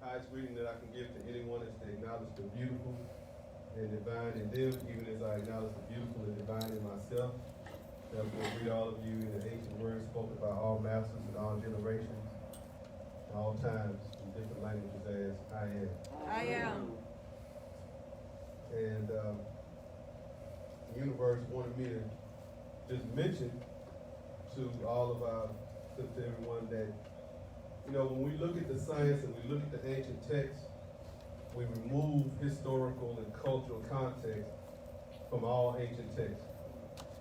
highest greeting that I can give to anyone is to acknowledge the beautiful and divine in them, even as I acknowledge the beautiful and divine in myself. Therefore, greet all of you in the ancient words spoken by all masters in all generations, all times, in different languages as I am. I am. And the universe wanted me to just mention to all of our, to everyone that, you know, when we look at the science and we look at the ancient texts, we remove historical and cultural context from all ancient texts,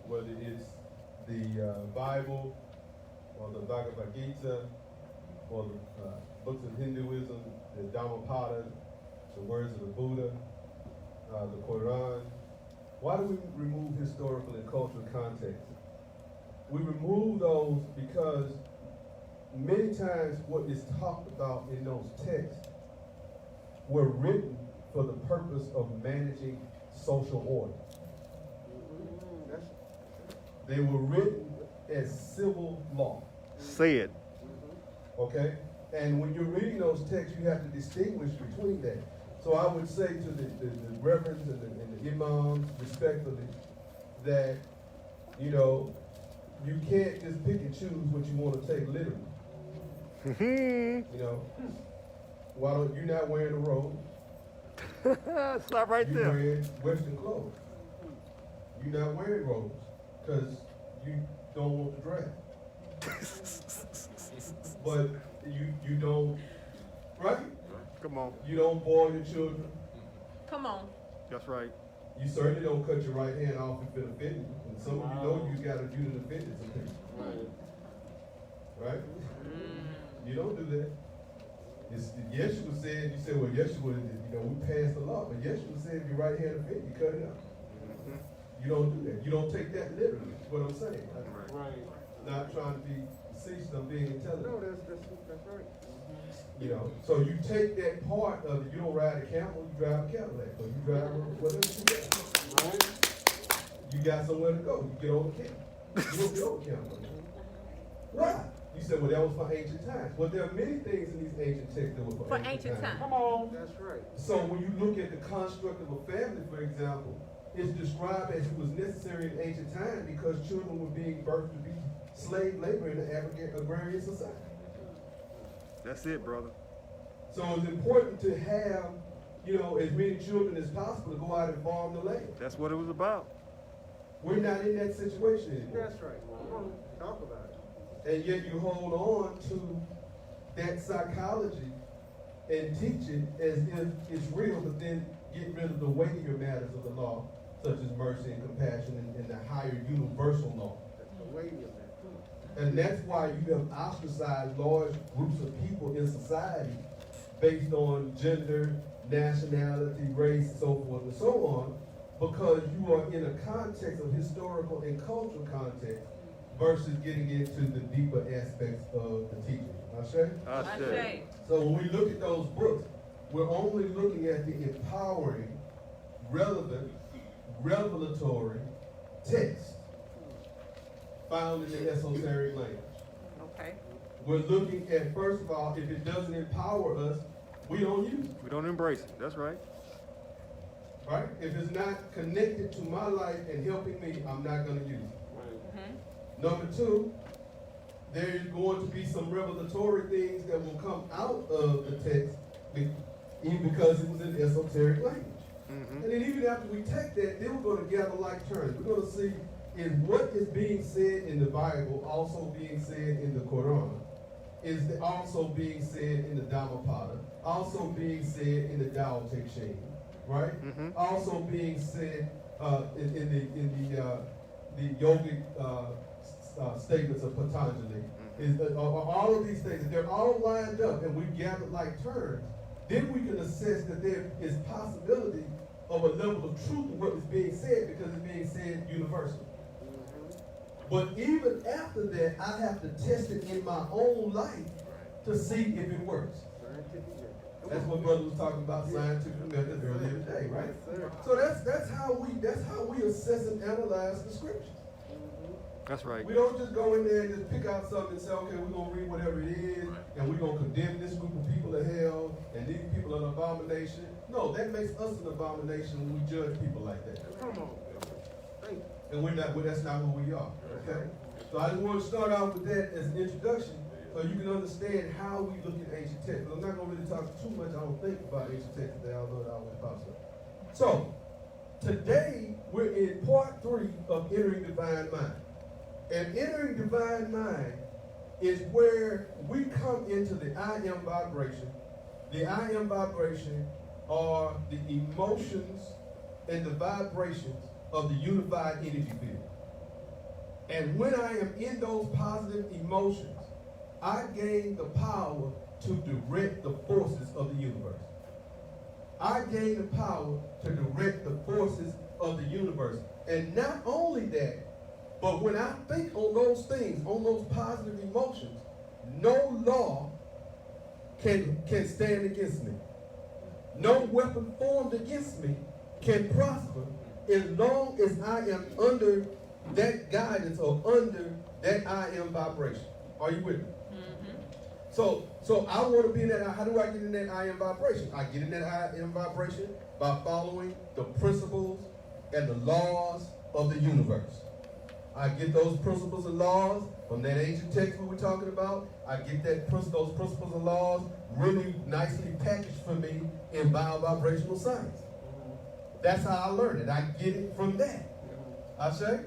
whether it's the Bible or the Bhagavad Gita or the books of Hinduism, the Dhammapada, the words of the Buddha, the Quran. Why do we remove historical and cultural context? We remove those because many times what is talked about in those texts were written for the purpose of managing social order. They were written as civil law. Say it. Okay? And when you're reading those texts, you have to distinguish between that. So I would say to the reverends and the imams, respectfully, that, you know, you can't just pick and choose what you want to take literally. You know, why don't you not wearing a robe? Stop right You there. wearing Western clothes. You're not wearing robes because you don't want the draft. But you don't, right? Come on. You don't boil your children. Come on. That's right. You certainly don't cut your right hand off if it offends you. And some of you know you got a Judah offended some people. Right? You don't do that. Yeshua said, you said, well, Yeshua, you know, we passed the law, but Yeshua said if your right hand offends you, cut it out. You don't do that. You don't take that literally, is what I'm saying. Right. Not trying to be facetious, I'm being intelligent. No, that's right. You know, so you take that part of it. You don't ride a camel, you drive a Cadillac, or you drive whatever you got. Right. You got somewhere to go. You get on the camel. You don't get on the camel. Why? You said, well, that was for ancient times. Well, there are many things in these ancient texts that were for ancient times. Come on. That's right. So when you look at the construct of a family, for example, it's described as it was necessary in ancient times because children were being birthed to be slave labor in the agrarian society. That's it, brother. So it's important to have, you know, as many children as possible to go out and farm the land. That's what it was about. We're not in that situation anymore. That's right. Come on. Talk about it. And yet you hold on to that psychology and teach it as if it's real, but then get rid of the weightier matters of the law, such as mercy and compassion and the higher universal law. That's the weighty of that. And that's why you have ostracized large groups of people in society based on gender, nationality, race, so forth and so on, because you are in a context of historical and cultural context versus getting into the deeper aspects of the teaching. Ashe? Ashe. So when we look at those books, we're only looking at the empowering, relevant, revelatory text found in the esoteric language. Okay. We're looking at, first of all, if it doesn't empower us, we don't use it. We don't embrace it. That's right. Right? If it's not connected to my life and helping me, I'm not going to use it. Number two, there's going to be some revelatory things that will come out of the text even because it was in esoteric language. And then even after we take that, then we're going to gather like terms. We're going to see is what is being said in the Bible also being said in the Quran? Is also being said in the Dhammapada? Also being said in the Tao Te Ching, right? Also being said in the yogic statements of Patanjali. All of these things, they're all lined up and we've gathered like terms. Then we can assess that there is possibility of a level of truth in what is being said because it's being said universally. But even after that, I have to test it in my own life to see if it works. That's what brother was talking about, scientific method earlier today, right? So that's how we assess and analyze the scriptures. That's right. We don't just go in there and just pick out something and say, okay, we're gonna read whatever it is, and we're gonna condemn this group of people to hell, and these abomination. No, that makes us an abomination when we judge people like that. Come on. Thank you. And we're not, well, that's not who we are. Okay? So I just want to start off with that as an introduction so you can understand how we look at ancient texts. But I'm not going to really talk too much, I don't think, about ancient texts today, although it always pops up. So, today we're in part 3 of entering divine mind. And entering divine mind is where we come into the I am vibration. The I am vibration are the emotions and the vibrations of the unified energy field. And when I am in those positive emotions, I gain the power to direct the forces of the universe. I gain the power to direct the forces of the universe. And not only that, but when I think on those things, on those positive emotions, no law can stand against me. No weapon formed against me can prosper as long as I am under that guidance or under that I am vibration. Are you with me? So I want to be in that. How do I get in that I am vibration? I get in that I am vibration by following the principles and the laws of the universe. I get those principles and laws from that ancient text we were talking about. I get those principles and laws really nicely packaged for me in biovibrational science. That's how I learn it. I get it from that. I say?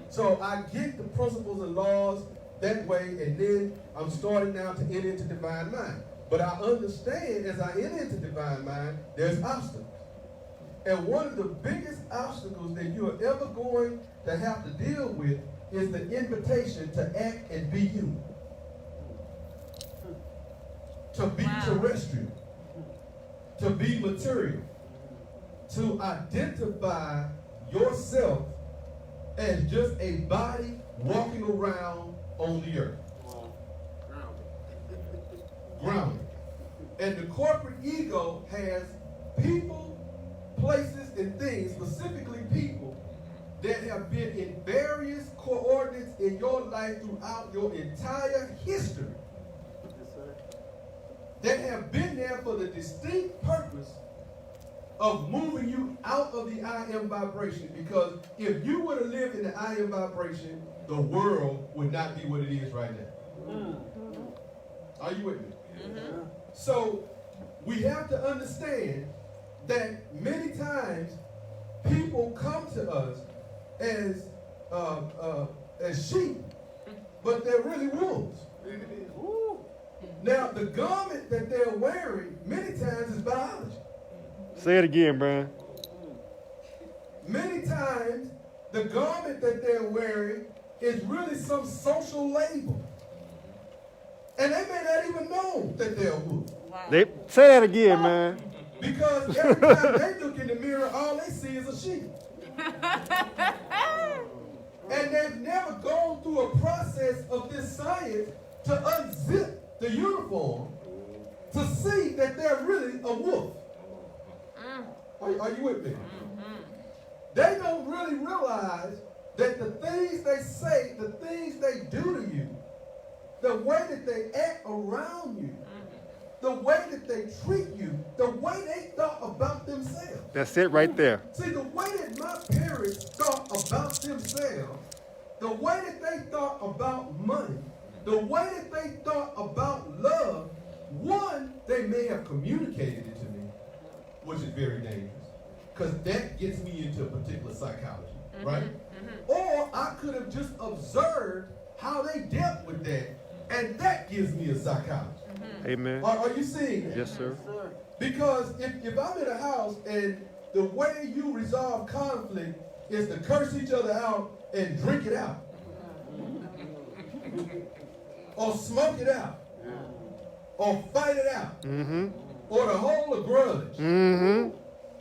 So I get the principles and laws that way, and then I'm starting now to enter into divine mind. But I understand as I enter into divine mind, there's obstacles. And one of the biggest obstacles that you are ever going to have to deal with is the invitation to act and be human. To be terrestrial. To be material. To identify yourself as just a body walking around on the earth. Grounded. And the corporate ego has people, places, and things, specifically people, that have been in various coordinates in your life throughout your entire history. That have been there for the distinct purpose of moving you out of the I am vibration. Because if you would have lived in the I am vibration, the world would not be what it is right now. Are you with me? So we have to understand that many times people come to us as sheep, but they're really wolves. Now the garment that they're wearing many times is biology. Say it again, Brian. Many times the garment that they're wearing is really some social label. And they may not even know that they're a wolf. They say that again, man. Because every time they look in the mirror, all they see is a sheep. And they've never gone through a process of this science to unzip the uniform to see that they're really a wolf. Are you with me? They don't really realize that the things they say, the things they do to you, the way that they act around you, the way that they treat you, the way they thought about themselves. That's it right there. See, the way that my parents thought about themselves, the way that they thought about money, the way that they thought about love, one, they may have communicated it to me, which is very dangerous, because that gets me into a particular psychology, right? Or I could have just observed how they dealt with that, and that gives me a psychology. Amen. Are you seeing that? Yes, sir. Because if I'm in a house and the way you resolve conflict is to curse each other out and drink it out, or smoke it out, or fight it out, or to hold a grudge.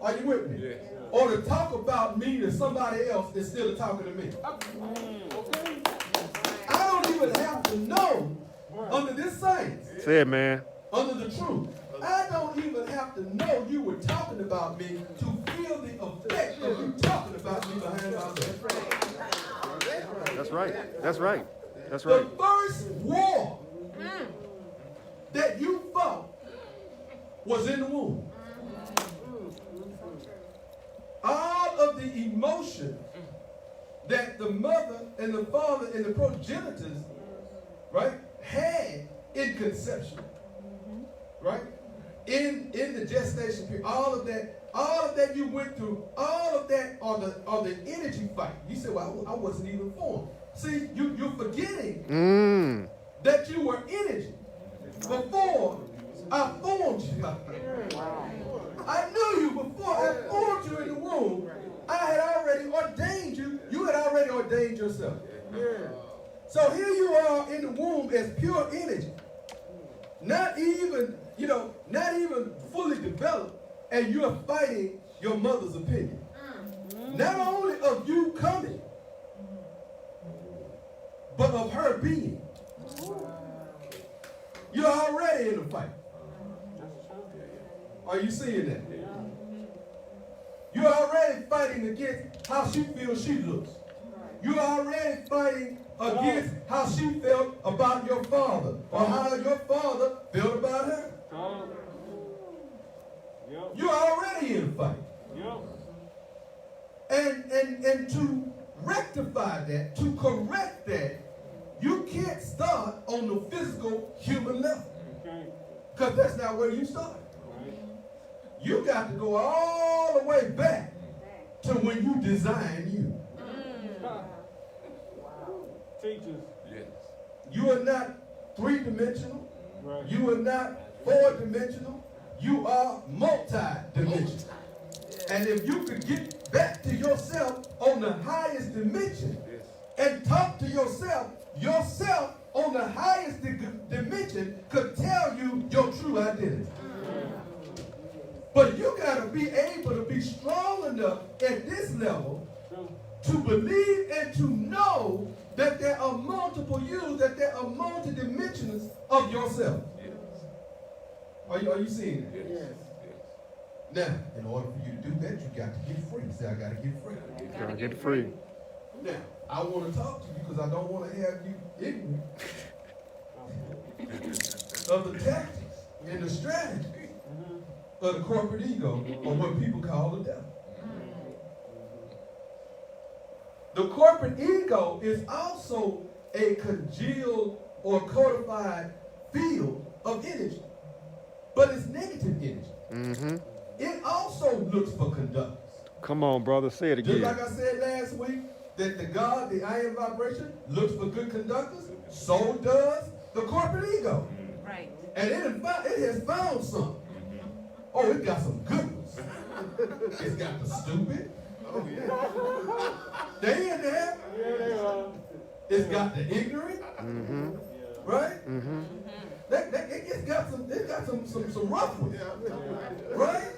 Are you with me? Or to talk about me to somebody else instead of talking to me. I don't even have to know under this science. Say it, man. Under the truth. I don't even have to know you were talking about me to feel the effect of you talking about me behind my back. That's right. That's right. That's right. The first war that you fought was in the womb. All of the emotions that the mother and the father and the progenitors, right, had in conception, right, in the gestation period, all of that you went through, all of that on the energy fight. You said, well, I wasn't even formed. See, you're forgetting that you were energy before I formed you. I knew you before I formed you in the womb. I had already ordained you. You had already ordained yourself. So here you are in the womb as pure energy. Not even fully developed, and you're fighting your mother's opinion. Not only of you coming, but of her being. You're already in the fight. Are you seeing that? You're already fighting against how she feels she looks. You're already fighting against how she felt about your father, or how your father felt about her. You're already in a fight. And to rectify that, to correct that, you can't start on the physical human level. Because that's not where you start. You got to go all the way back to when you designed you. Teachers. Yes. You are not three-dimensional. You are not four-dimensional. You are multi-dimensional. And if you could get back to yourself on the highest dimension and talk to yourself on the highest dimension could tell you your true identity. But you got to be able to be strong enough at this level to believe and to know that there are multiple yous, that there are multi-dimensions of yourself. Yes. Are you seeing it? Yes. Now, in order for you to do that, you got to get free. Say, I got to get free. Gotta get free. Now, I want to talk to you because I don't want to have you ignorant of the tactics and the strategies of the corporate ego, or what people call the devil. The corporate ego is also a congealed or codified field of energy, but it's negative energy. It also looks for conductors. Come on, brother, say it again. Just like I said last week, that the God, the I am vibration, looks for good conductors, so does the corporate ego. Right. And it has found some. Oh, it got some good ones. It's got the stupid. Oh, yeah. They in there. It's got the ignorant. Right? It's got some rough ones. Right?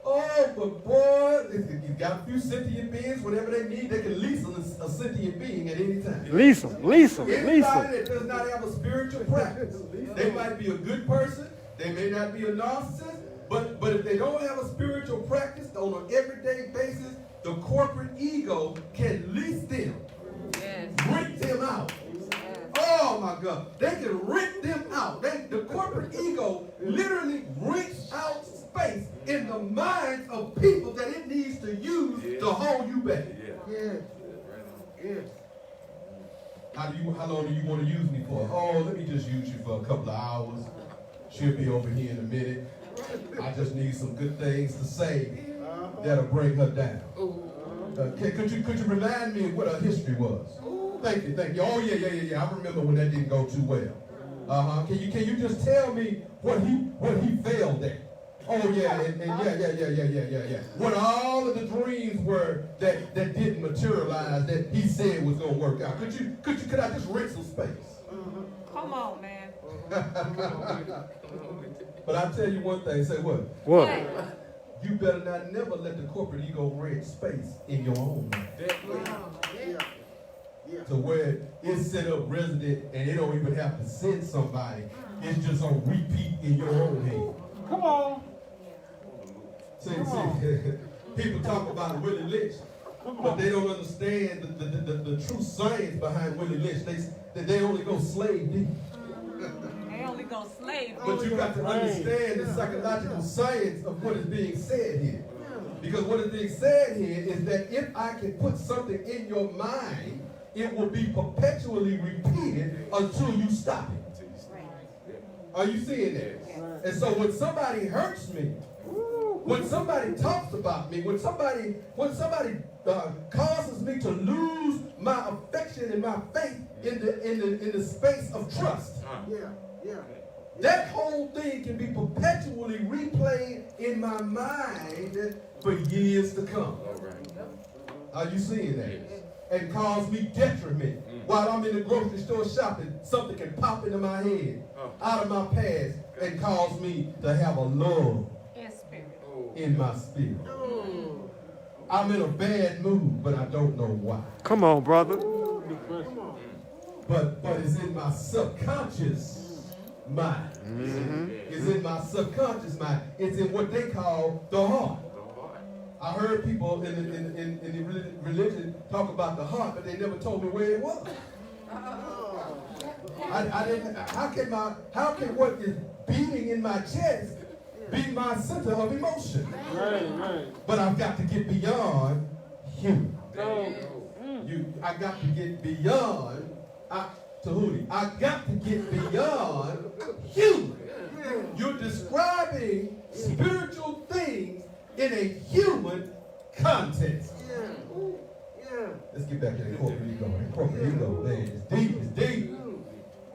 Oh, but boy, you got a few sentient beings. Whenever they need, they can lease a sentient being at any time. Lease them. Anybody that does not have a spiritual practice, they might be a good person. They may not be a narcissist. But if they don't have a spiritual practice on an everyday basis, the corporate ego can lease them, rent them out. Oh my God, they can rent them out. The corporate ego literally rents out space in the minds of people that it needs to use to hold you back. How long do you want to use me for? Oh, let me just use you for a couple of hours. She'll be over here in a minute. I just need some good things to say that'll bring her down. Could you remind me of what her history was? Thank you. Oh yeah. I remember when that didn't go too well. Can you just tell me what he failed at? Oh yeah, yeah. What all of the dreams were that didn't materialize that he said was gonna work out. Could I just rent some space? Come on, man. But I tell you one thing, say what? What? You better not never let the corporate ego rent space in your own mind. To where it's set up resident and it don't even have to send somebody. It's just on repeat in your own head. Come on. See, people talk about Willie Lynch, but they don't understand the true science behind Willie Lynch. They only go slave deep. They only go slave slave. But you got to understand the psychological science of what is being said here. Because what is being said here is that if I can put something in your mind, it will be perpetually repeated until you stop it. Are you seeing that? And so when somebody hurts me, when somebody talks about me, when somebody causes me to lose my affection and my faith in the space of trust, that whole thing can be perpetually replayed in my mind for years to come. Are you seeing that? And cause me detriment. While I'm in the grocery store shopping, something can pop into my head, out of my past, and cause me to have a lull in my spirit. I'm in a bad mood, but I don't know why. Come on, brother. But it's in my subconscious mind. It's in my subconscious mind. It's in what they call the heart. I heard people in the religion talk about the heart, but they never told me where it was. I didn't. How can what is beating in my chest be my center of emotion? But I've got to get beyond human. I got to get beyond Tahuti. I got to get beyond human. You're describing spiritual things in a human context. Let's get back to the corporate ego. The corporate ego, man, it's deep. It's deep.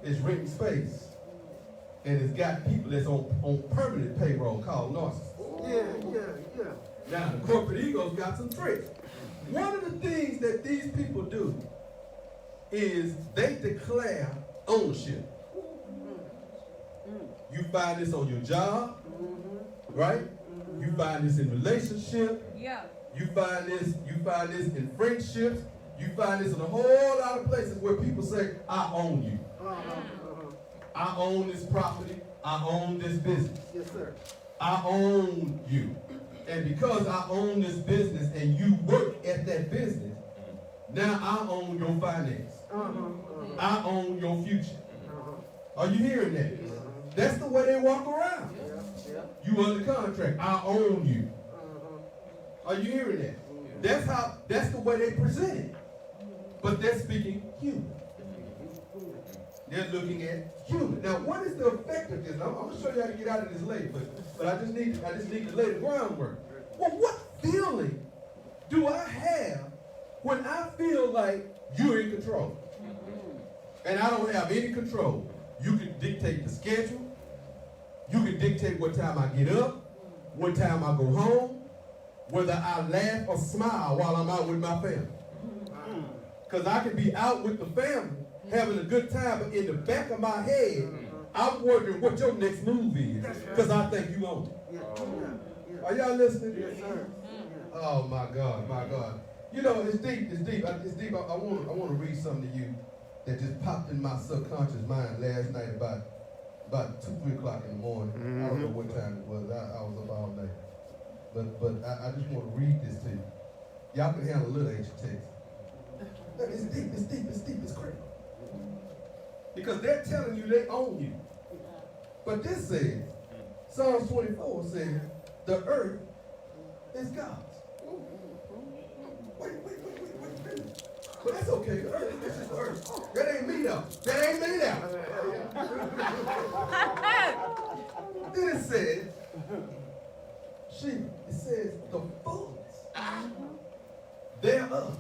It's written space. And it's got people that's on permanent payroll called narcissists. Now, the corporate ego's got some tricks. One of the things that these people do is they declare ownership. You find this on your job, right? You find this in relationship. Yeah. You find this in friendships. You find this in a whole lot of places where people say, I own you. I own this property. I own this business. Yes, sir. I own you. And because I own this business and you work at that business, now I own your finance. I own your future. Are you hearing that? That's the way they walk around. You under contract. I own you. Are you hearing that? That's the way they present it. But they're speaking human. They're looking at human. Now, what is the effect of this? I'm going to show you how to get out of this later, but I just need to lay the groundwork. Well, what feeling do I have when I feel like you're in control? And I don't have any control. You can dictate the schedule. You can dictate what time I get up, what time I go home, whether I laugh or smile while I'm out with my family. Because I can be out with the family, having a good time, but in the back of my head, I'm wondering what your next move is, because I think you own it. Are y'all listening? Yes, sir. Oh my God, my God. You know, it's deep, it's deep. I want to read something to you that just popped in my subconscious mind last night about 2, 3 o'clock in the morning. I don't know what time it was. I was up all night. But I just want to read this to you. Y'all can handle a little ancient text. It's deep, it's deep, it's deep, it's critical. Because they're telling you they own you. But this says, Psalms 24 says, the earth is God's. Wait. But that's okay. The earth, this is the earth. That ain't me though. That ain't me now. Then it says, it says the fullness thereof.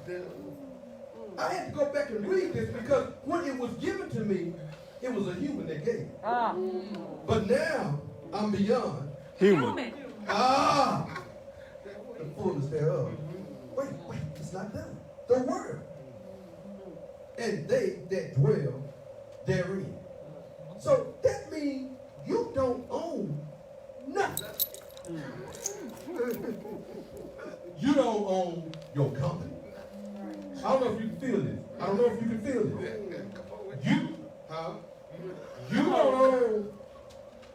I had to go back and read this because when it was given to me, it was a human that gave it. But now I'm beyond Human. the fullness thereof. Wait, it's not done. The word. And they that dwell therein. So that means you don't own nothing. You don't own your company. I don't know if you can feel this. I don't know if you can feel this. You don't own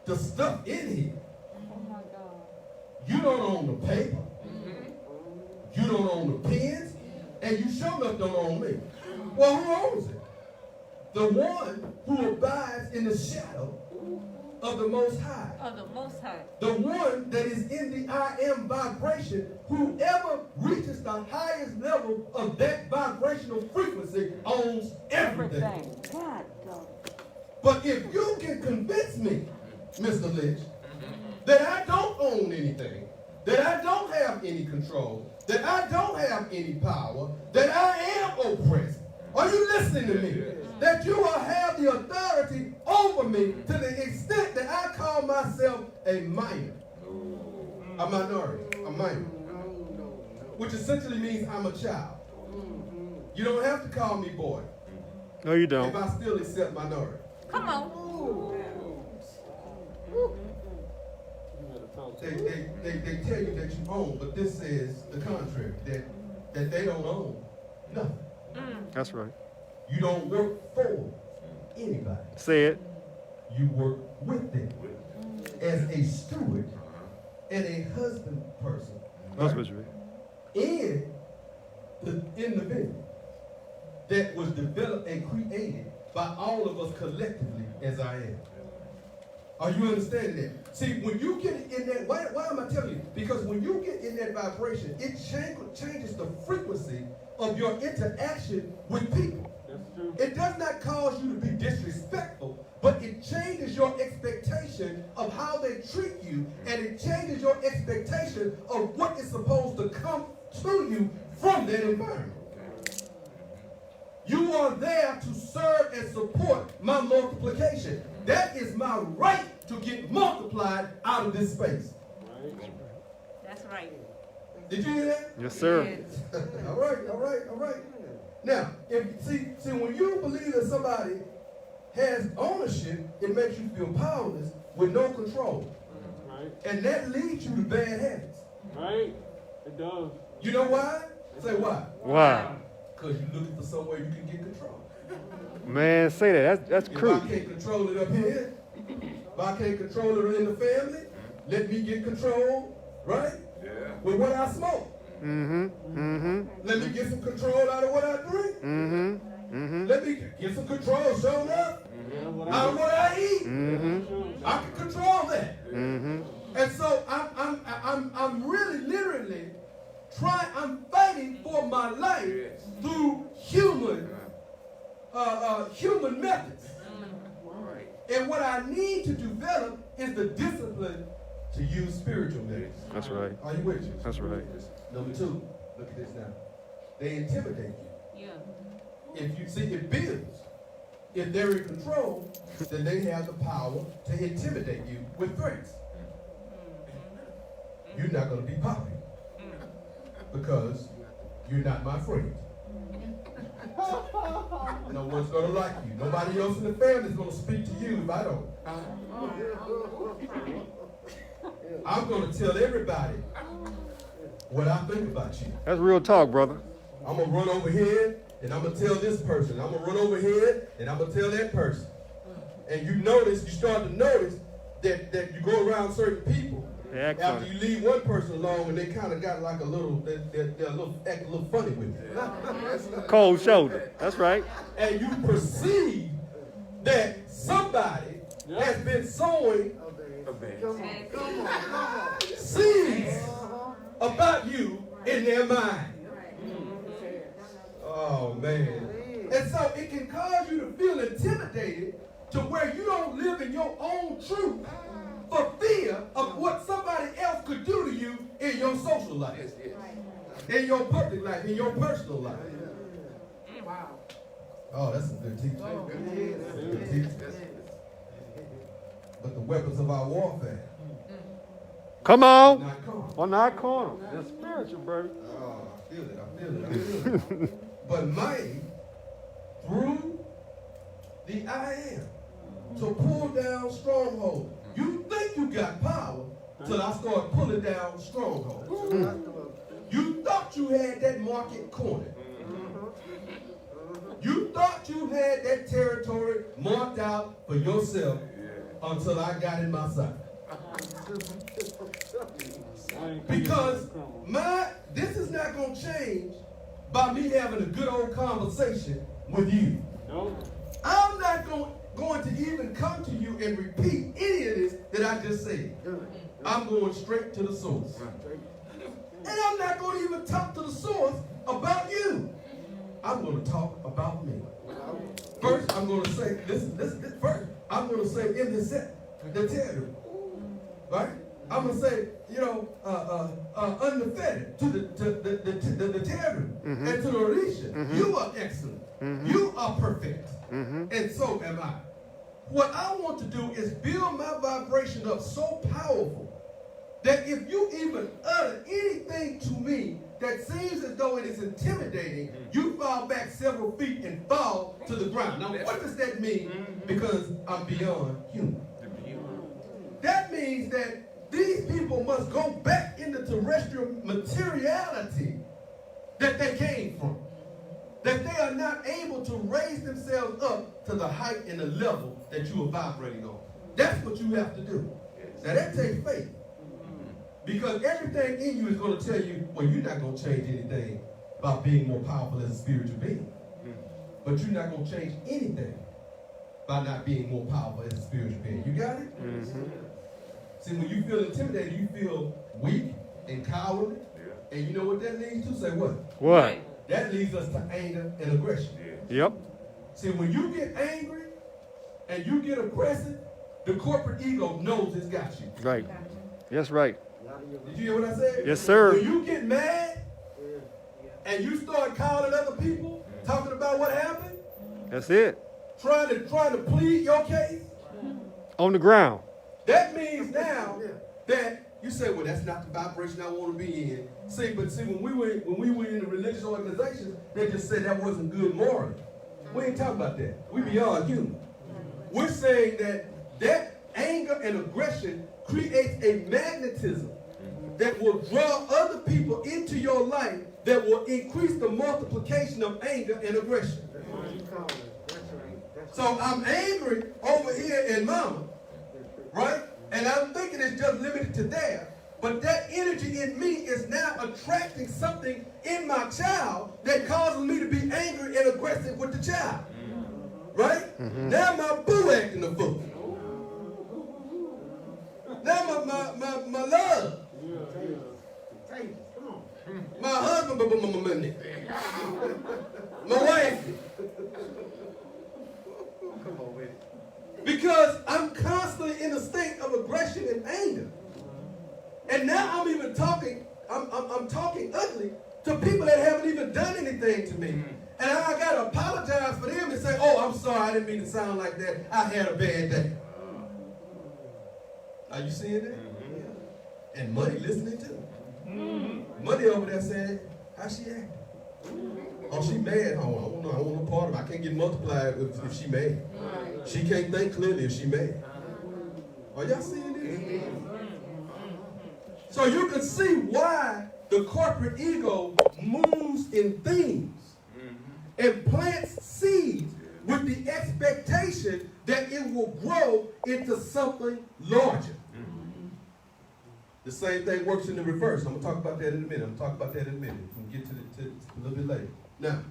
the stuff in here. Oh my God. You don't own the paper. You don't own the pens. And you sure enough don't own me. Well, who owns it? The one who abides in the shadow of the Most High. Of the Most High. The one that is in the I am vibration, whoever reaches the highest level of that vibrational frequency owns everything. God, dog. But if you can convince me, Mr. Lynch, that I don't own anything, that I don't have any control, that I don't have any power, that I am oppressed, are you listening to me? That you will have the authority over me to the extent that I call myself a minor. A minority, a minor. Which essentially means I'm a child. You don't have to call me boy No, you if don't. I still accept minority. Come on. They tell you that you own, but this says the contrary, that they don't own nothing. That's right. You don't work for anybody. Say it. You work with them as a steward and a husband person. That's Right? what you mean. And the individual that was developed and created by all of us collectively as I am. Are you understanding that? See, when you get in that, why am I telling you? Because when you get in that vibration, it changes the frequency of your interaction with people. It does not cause you to be disrespectful, but it changes your expectation of how they treat you, and it changes your expectation of what is supposed to come to you from that environment. You are there to serve and support my multiplication. That is my right to get multiplied out of this space. That's right. Did you hear that? Yes, sir. Yes. All right. Now, if see when you believe that somebody has ownership, it makes you feel powerless with no control. Right. And that leads you to bad habits. Right. It does. You know why? Say why? Why? Because you're looking for somewhere you can get control. Man, say that. That's If crude. I can't control it up here, if I can't control it in the family, let me get control, right? Yeah. With what I smoke. Let me get some control out of what I drink. Let me get some control, show enough, out of what I eat. I can control that. And so I'm really literally I'm fighting for my life through human methods. And what I need to develop is the discipline to use spiritual methods. That's right. Are you with me? That's right. Number two, look at this now. They intimidate you. Yeah. If you see, it builds. If they're in control, then they have the power to intimidate you with threats. You're not going to be popular because you're not my friend. No one's going to like you. Nobody else in the family is going to speak to you if I don't. I'm going to tell everybody what I think about you. That's real talk, brother. I'm going to run over here and I'm going to tell this person. I'm going to run over here and I'm going to tell that person. And you start to notice that you go around certain people. After you leave one person alone and they kind of got like they're act a little funny with you. Cold shoulder. That's right. And you perceive that somebody has been sowing seeds about you in their mind. Oh, man. And so it can cause you to feel intimidated to where you don't live in your own truth for fear of what somebody else could do to you in your social life, in your public life, in your personal life. Wow. Oh, that's some good teaching. Good teaching. But the weapons of our warfare, Come on. not carnal. On that corner. It's spiritual, baby. Oh, I feel it. But mighty through the I am to pull down strongholds. You think you got power till I start pulling down strongholds. You thought you had that market cornered. You thought you had that territory marked out for yourself until I got in my sight. Because this is not going to change by me having a good old conversation with you. No. I'm not going, going to even come to you and repeat any of this that I just said. I'm going straight to the source. And I'm not going to even talk to the source about you. I'm going to talk about me. First, I'm going to say, listen, first, I'm going to say in the set, the territory. Right? I'm going to say, undefeated to the territory and to the Orisha. You are excellent. You are perfect. And so am I. What I want to do is build my vibration up so powerful that if you even utter anything to me that seems as though it is intimidating, you fall back several feet and fall to the ground. Now, what does that mean? Because I'm beyond human. That means that these people must go back into terrestrial materiality that they came from. That they are not able to raise themselves up to the height and the level that you are vibrating on. That's what you have to do. Now, that takes faith. Because everything in you is going to tell you, well, you're not going to change anything by being more powerful as a spiritual being. But you're not going to change anything by not being more powerful as a spiritual being. You got it? See, when you feel intimidated, you feel weak and cowardly. And you know what that leads to? Say what? What? That leads us to anger and aggression. Yep. See, when you get angry and you get aggressive, the corporate ego knows it's got you. Right. That's right. Did you hear what I said? Yes, sir. When you get mad and you start calling other people, talking about what happened, That's it. trying to plead your case, On the ground. that means now that you say, well, that's not the vibration I want to be in. See, when we were in the religious organizations, they just said that wasn't good morally. We ain't talking about that. We beyond human. We're saying that anger and aggression creates a magnetism that will draw other people into your life that will increase the multiplication of anger and aggression. So I'm angry over here in mama, right? And I'm thinking it's just limited to there. But that energy in me is now attracting something in my child that causes me to be angry and aggressive with the child. Right? Now my boo acting a fool. Now my love. My husband, my wife. Because I'm constantly in a state of aggression and anger. And now I'm even talking, I'm talking ugly to people that haven't even done anything to me. And I got to apologize for them and say, oh, I'm sorry, I didn't mean to sound like that. I had a bad day. Are you seeing that? And Money listening too. Money over there saying, how she acting? Oh, she mad. Oh, I want no part of it. I can't get multiplied if she mad. She can't think clearly if she mad. Are y'all seeing this? So you can see why the corporate ego moves in themes and plants seeds with the expectation that it will grow into something larger. The same thing works in the reverse. I'm going to talk about that in a minute. We'll get to it a little bit later. Now,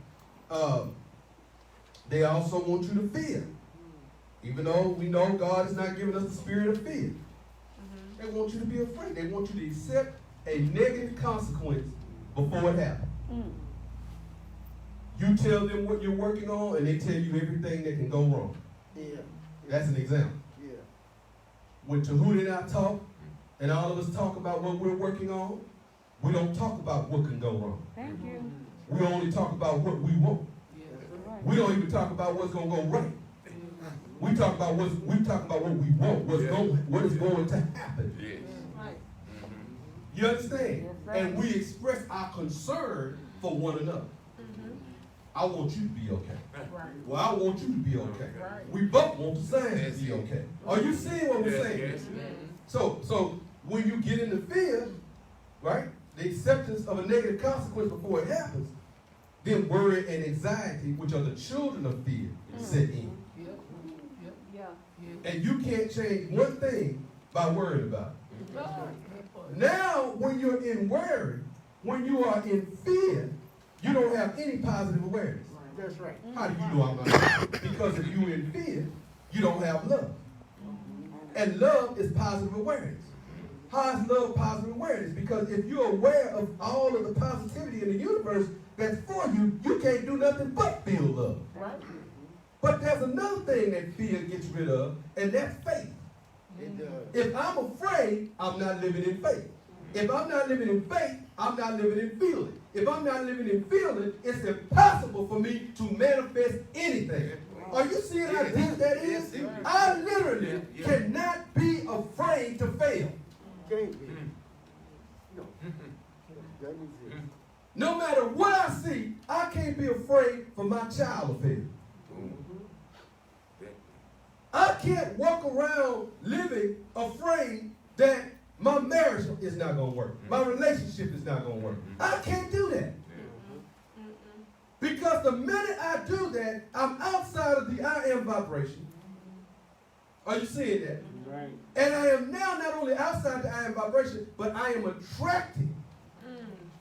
they also want you to fear. Even though we know God is not giving us the spirit of fear. They want you to be afraid. They want you to accept a negative consequence before it happens. You tell them what you're working on, and they tell you everything that can go wrong. That's an example. When Tahuti and I talk, and all of us talk about what we're working on, we don't talk about what can go wrong. Thank you. We only talk about what we want. We don't even talk about what's going to go right. We talk about what we want, what is going to happen. You understand? And we express our concern for one another. I want you to be okay. Well, I want you to be okay. We both want the same to be okay. Are you seeing what we're saying? So when you get into fear, right, the acceptance of a negative consequence before it happens, then worry and anxiety, which are the children of fear, set in. And you can't change one thing by worrying about it. Now, when you're in worry, when you are in fear, you don't have any positive awareness. That's right. How do you know I'm not? Because if you're in fear, you don't have love. And love is positive awareness. How is love positive awareness? Because if you're aware of all of the positivity in the universe that's for you, you can't do nothing but feel love. Right. But there's another thing that fear gets rid of, and that's faith. It does. If I'm afraid, I'm not living in faith. If I'm not living in faith, I'm not living in feeling. If I'm not living in feeling, it's impossible for me to manifest anything. Are you seeing how deep that is? I literally cannot be afraid to fail. Can't be. No. That is it. No matter what I see, I can't be afraid for my child to fail. I can't walk around living afraid that my marriage is not going to work. My relationship is not going to work. I can't do that. Because the minute I do that, I'm outside of the I am vibration. Are you seeing that? Right. And I am now not only outside the I am vibration, but I am attracting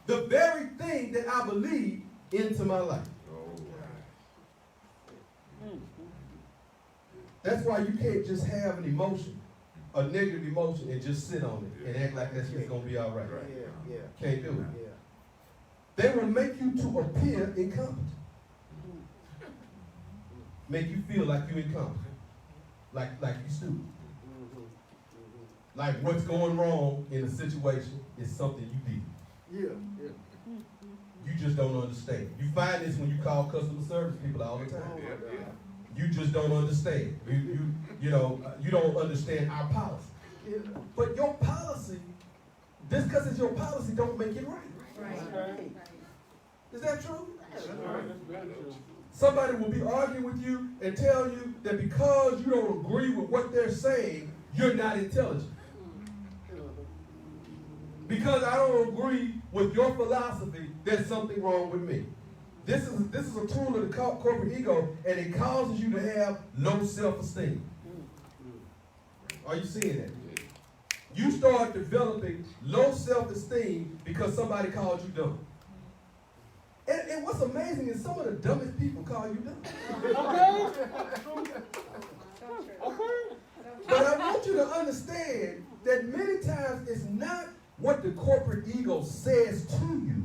the very thing that I believe into my life. That's why you can't just have an emotion, a negative emotion, and just sit on it and act like that's just going to be all right. Yeah. Can't do it. Yeah. They will make you to appear incompetent. Make you feel like you're incompetent. Like you're stupid. Like what's going wrong in a situation is something you did. Yeah. You just don't understand. You find this when you call customer service people all the time. You just don't understand. You don't understand our policy. Yeah. But your policy, just because it's your policy, don't make it right. Okay. Is that true? That's right. That's very true. Somebody will be arguing with you and tell you that because you don't agree with what they're saying, you're not intelligent. Because I don't agree with your philosophy, there's something wrong with me. This is a tool of the corporate ego, and it causes you to have low self-esteem. Are you seeing that? You start developing low self-esteem because somebody called you dumb. And what's amazing is some of the dumbest people call you dumb. Okay. But I want you to understand that many times it's not what the corporate ego says to you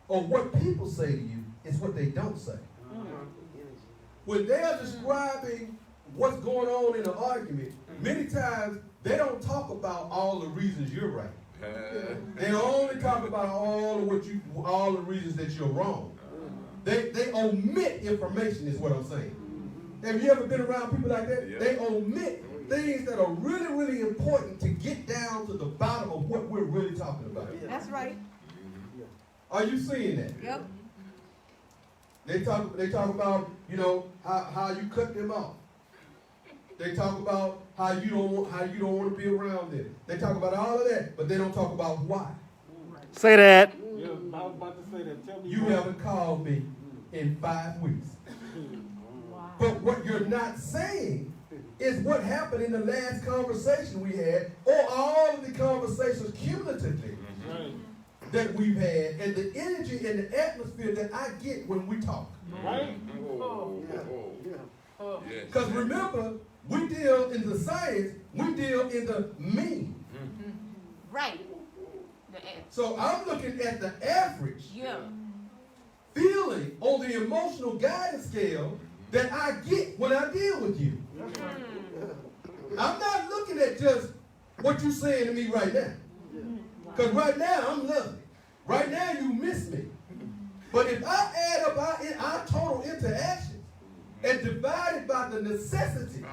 or what people say to you, it's what they don't say. When they're describing what's going on in an argument, many times they don't talk about all the reasons you're right. They only talk about all the reasons that you're wrong. They omit information is what I'm saying. Have you ever been around people like that? Yeah. They omit things that are really, really important to get down to the bottom of what we're really talking about. That's right. Are you seeing that? Yep. They talk about, how you cut them off. They talk about how you don't want to be around them. They talk about all of that, but they don't talk about why. Say that. Yeah, I was about to say that. Tell me You more. haven't called me in 5 weeks. But what you're not saying is what happened in the last conversation we had, or all of the conversations cumulatively Right. that we've had, and the energy and the atmosphere that I get when we talk. Right? Because remember, we deal in the science, we deal in the mean. Right. So I'm looking at the average Yeah. feeling on the emotional guidance scale that I get when I deal with you. I'm not looking at just what you're saying to me right now. Because right now I'm loving. Right now you miss me. But if I add up our total interactions and divide it by the necessity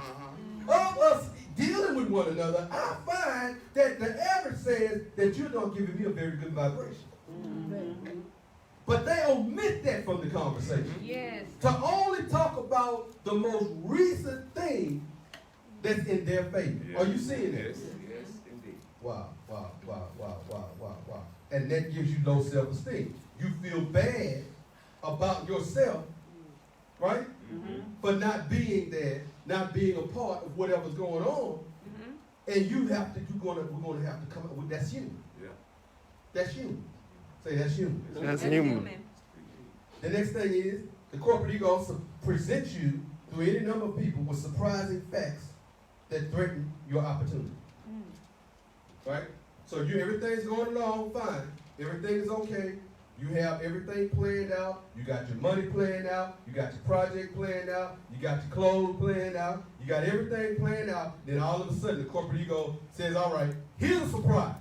of us dealing with one another, I find that the average says that you're not giving me a very good vibration. But they omit that from the conversation. Yes. To only talk about the most recent thing that's in their favor. Are you seeing that? Yes, indeed. Wow. And that gives you low self-esteem. You feel bad about yourself, right? For not being there, not being a part of whatever's going on. And we're gonna have to come up with that's human. Yeah. That's human. Say that's human. That's human. The next thing is the corporate ego presents you through any number of people with surprising facts that threaten your opportunity. Right? So everything's going along fine. Everything is okay. You have everything planned out. You got your money planned out. You got your project planned out. You got your clothes planned out. You got everything planned out. Then all of a sudden, the corporate ego says, all right, here's a surprise.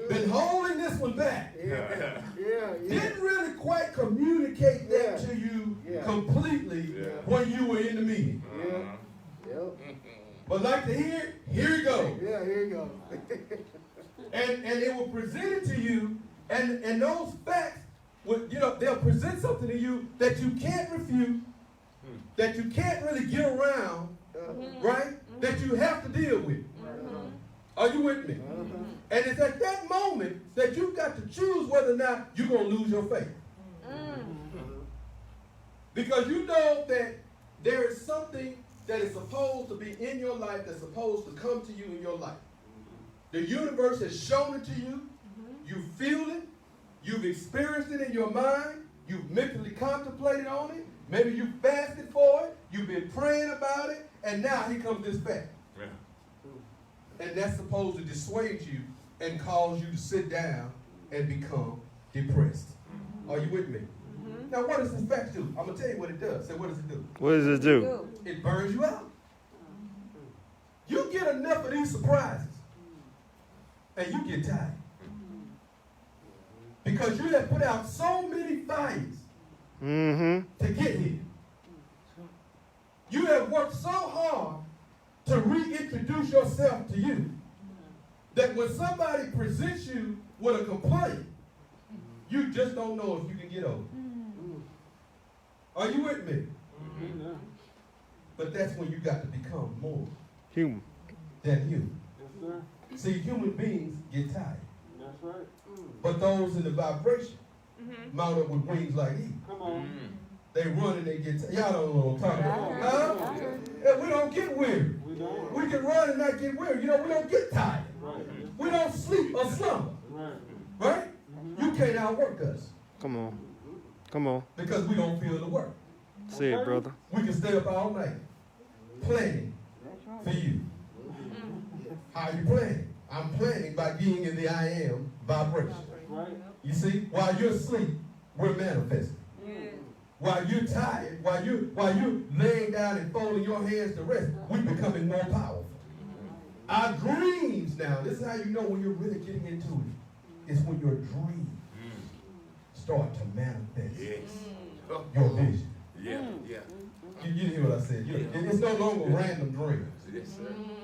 Been holding this one back. Yeah. Didn't really quite communicate that to you completely when you were in the meeting. Yep. But like to hear it, here you go. Yeah, here you go. And it will present it to you, and those facts, they'll present something to you that you can't refute, that you can't really get around, right? That you have to deal with. Are you with me? And it's at that moment that you've got to choose whether or not you're going to lose your faith. Because you know that there is something that is supposed to be in your life that's supposed to come to you in your life. The universe has shown it to you. You feel it. You've experienced it in your mind. You've mentally contemplated on it. Maybe you fasted for it. You've been praying about it. And now here comes this fact. And that's supposed to dissuade you and cause you to sit down and become depressed. Are you with me? Now, what does this fact do? I'm going to tell you what it does. Say, what does it do? What does it do? It burns you out. You get enough of these surprises, and you get tired. Because you have put out so many fires to get here. You have worked so hard to reintroduce yourself to you that when somebody presents you with a complaint, you just don't know if you can get over it. Are you with me? But that's when you got to become more Human. than human. Yes, sir. See, human beings get tired. That's right. But those in the vibration mount up with wings like eagles. Come on. They run and they get tired. Y'all don't know what I'm talking about. Huh? And we don't get weary. We don't. We can run and not get weary. We don't get tired. Right. We don't sleep or slumber. Right. Right? You can't outwork us Come on. Come on. because we don't feel the work. Say it, brother. We can stay up all night planning for you. How are you planning? I'm planning by being in the I am vibration. Right. You see, while you're asleep, we're manifesting. While you're tired, while you're laying down and folding your hands to rest, we're becoming more powerful. Our dreams now, this is how you know when you're really getting into it. It's when your dreams start to manifest your vision. You didn't hear what I said. It's no longer random dreams.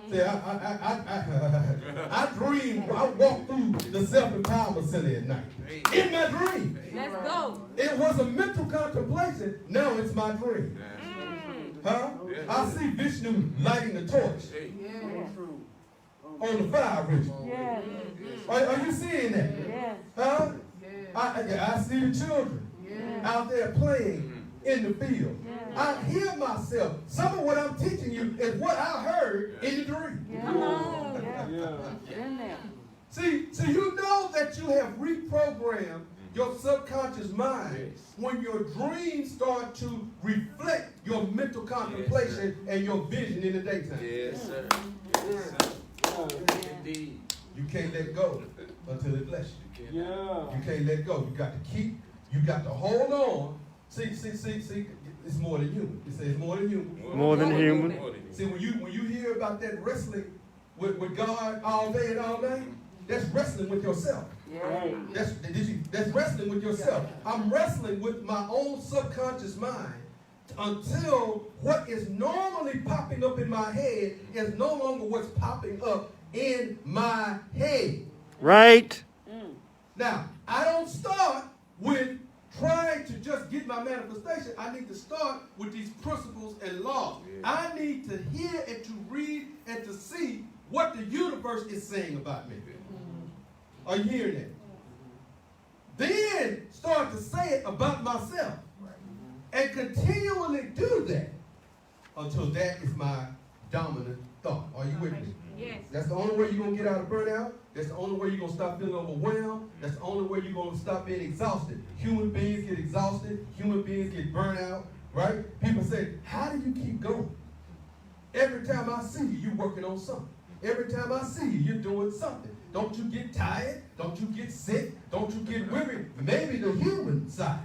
See, I dream, I walk through the self-empowerment center at night. In my dream. Let's go. It was a mental contemplation. Now it's my dream. Huh? I see Vishnu lighting the torch on the fire ritual. Are you seeing that? Huh? I see the children out there playing in the field. I hear myself. Some of what I'm teaching you is what I heard in the dream. Come on. See, you know that you have reprogrammed your subconscious mind when your dreams start to reflect your mental contemplation and your vision in the daytime. Yes, sir. Indeed. You can't let go until it bless you. You can't let go. You got to keep, you got to hold on. See, it's more than human. It says more than human. More than human. See, when you hear about that wrestling with God all day and all night, that's wrestling with yourself. That's wrestling with yourself. I'm wrestling with my own subconscious mind until what is normally popping up in my head is no longer what's popping up in my head. Right. Now, I don't start with trying to just get my manifestation. I need to start with these principles and laws. I need to hear and to read and to see what the universe is saying about me. Are you hearing that? Then start to say it about myself. And continually do that until that is my dominant thought. Are you with me? Yes. That's the only way you're going to get out of burnout. That's the only way you're going to stop feeling overwhelmed. That's the only way you're going to stop being exhausted. Human beings get exhausted. Human beings get burnt out, Right? People say, how do you keep going? Every time I see you, you're working on something. Every time I see you, you're doing something. Don't you get tired? Don't you get sick? Don't you get weary? Maybe the human side.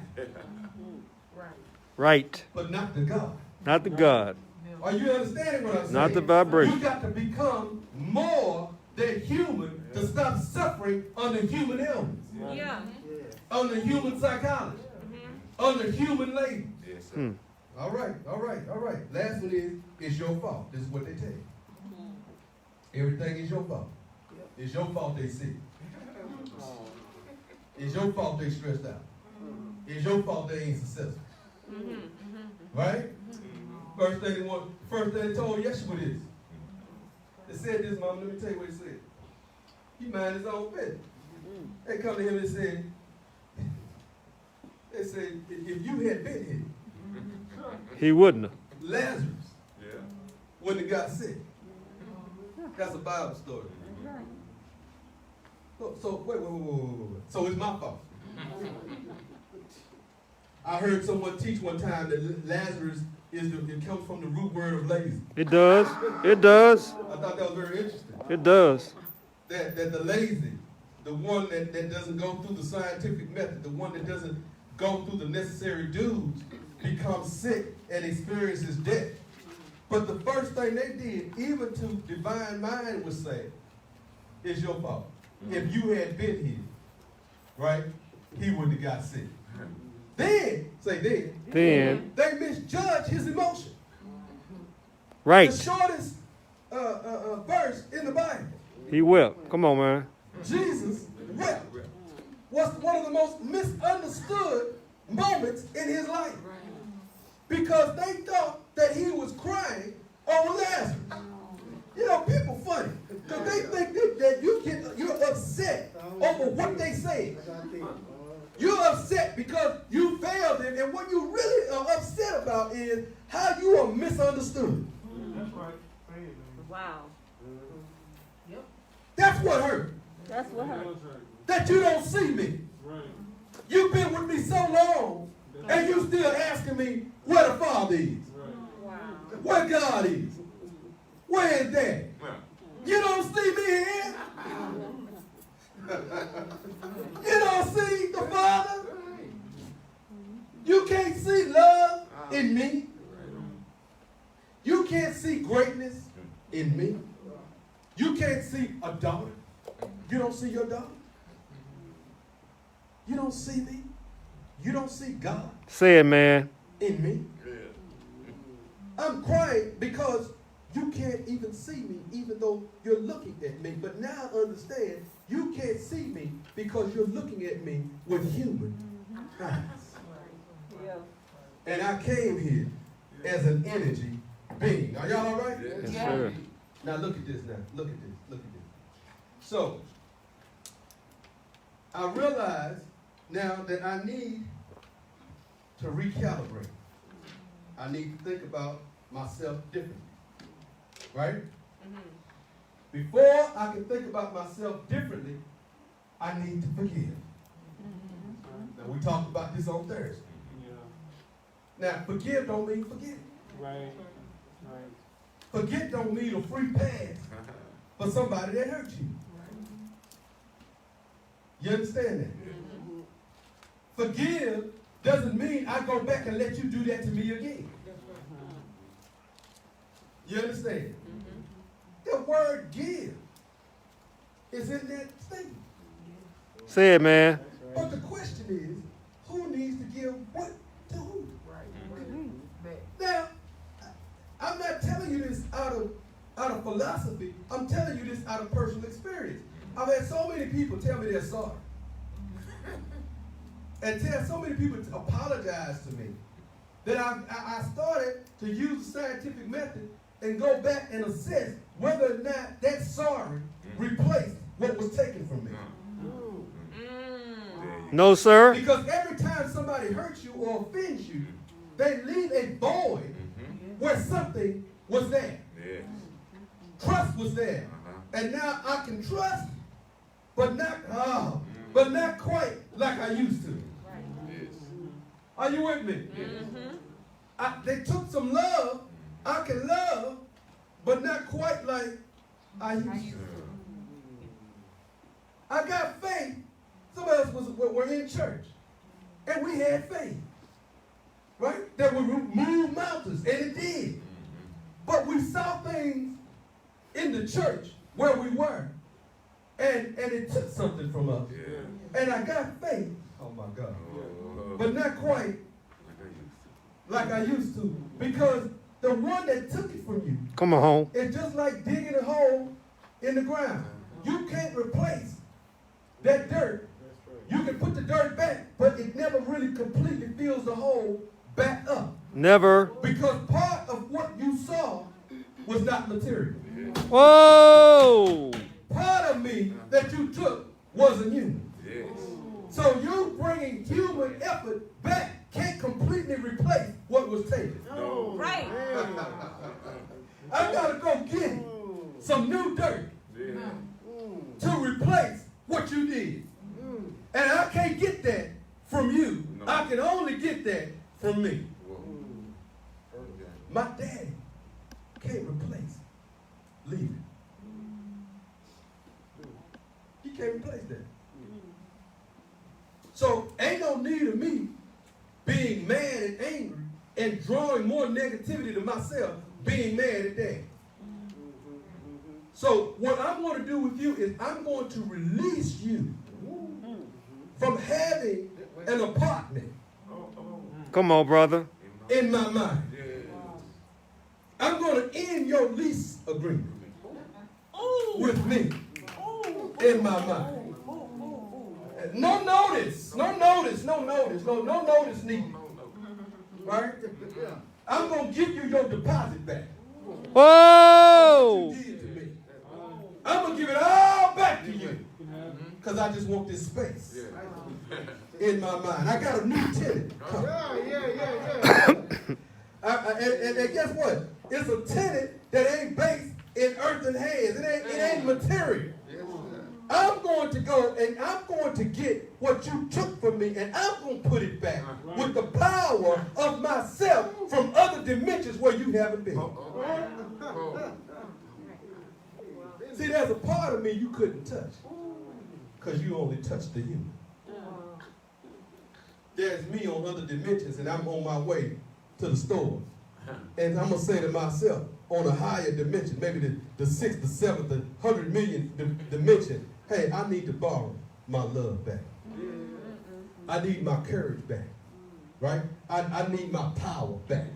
Right. But not the God. Not the God. Are you understanding what I'm saying? Not the vibration. You got to become more than human to stop suffering under human ailments, Yeah. under human psychology, under human labor. Yes, sir. Hmm. All right. Last one is, it's your fault. This is what they tell you. Everything is your fault. It's your fault they sick. It's your fault they stressed out. It's your fault they ain't successful. Right? First thing they told Yeshua this. They said this, Mama, let me tell you what he said. He mind his own business. They come to him and say, if you had been here, He wouldn't have. Lazarus Yeah. wouldn't have got sick. That's a Bible story. So wait. So it's my fault. I heard someone teach one time that Lazarus it comes from the root word of lazy. It does. It does. I thought that was very interesting. It does. That the lazy, the one that doesn't go through the scientific method, the one that doesn't go through the necessary dues, becomes sick and experiences death. But the first thing they did, even to divine mind was saying, it's your fault. If you had been here, right, he wouldn't have got sick. Then they misjudged his emotion. Right. The shortest verse in the Bible, He wept. Come on, man. Jesus wept, was one of the most misunderstood moments in his life. Because they thought that he was crying over Lazarus. You know, people funny. Because they think that you're upset over what they said. You're upset because you failed them, and what you really are upset about is how you are misunderstood. That's right. Wow. That's what hurt. That's what hurt. That you don't see me. Right. You've been with me so long, and you still asking me where the Father is, Wow. where God is, where is that? You don't see me here. You don't see the Father. You can't see love in me. You can't see greatness in me. You can't see a daughter. You don't see your daughter. You don't see me. You don't see God Say it, man. in me. I'm crying because you can't even see me even though you're looking at me. But now I understand you can't see me because you're looking at me with human eyes. Yeah. And I came here as an energy being. Are y'all all right? Yes, Yeah. sir. Now look at this now. Look at this. Look at this. So, I realize now that I need to recalibrate. I need to think about myself differently. Right? Before I can think about myself differently, I need to forgive. Now, we talked about this on Thursday. Yeah. Now, forgive don't mean forget. Right. Right. Forget don't mean a free pass for somebody that hurt you. You understand that? Forgive doesn't mean I go back and let you do that to me again. You understand? The word give is in that statement. Say it, man. But the question is, who needs to give what to who? Now, I'm not telling you this out of philosophy. I'm telling you this out of personal experience. I've had so many people tell me they're sorry. And tell so many people to apologize to me that I started to use the scientific method and go back and assess whether or not that sorry replaced what was taken from me. No, sir. Because every time somebody hurts you or offends you, they leave a void where something was there. Trust was there. And now I can trust, but not quite like I used to. Are you with me? They took some love. I can love, but not quite like I used to. I got faith. Some of us were in church, and we had faith, right? That would move mountains, and it did. But we saw things in the church where we were, and it took something from us. And I got faith. Oh my God. But not quite like I used to, because the one that took it from you, Come on home. it's just like digging a hole in the ground. You can't replace that dirt. You can put the dirt back, but it never really completely fills the hole back up. Never. Because part of what you saw was not material. Whoa. Part of me that you took wasn't human. So you bringing human effort back can't completely replace what was taken. Right. I gotta go get some new dirt to replace what you did. And I can't get that from you. I can only get that from me. My daddy can't replace leaving. He can't replace that. So ain't no need of me being mad and angry and drawing more negativity to myself, being mad at that. So what I'm going to do with you is I'm going to release you from having an apartment Come on, brother. in my mind. I'm going to end your lease agreement with me in my mind. No notice needed. Right? I'm going to give you your deposit back. Whoa. What you did to me. I'm going to give it all back to you. Because I just want this space in my mind. I got a new tenant. And guess what? It's a tenant that ain't based in earthen hands. It ain't material. I'm going to go and I'm going to get what you took from me and I'm going to put it back with the power of myself from other dimensions where you haven't been. See, there's a part of me you couldn't touch because you only touched the human. There's me on other dimensions and I'm on my way to the store. And I'm going to say to myself, on a higher dimension, maybe the sixth, the seventh, the 100 million dimension, hey, I need to borrow my love back. I need my courage back, right? I need my power back,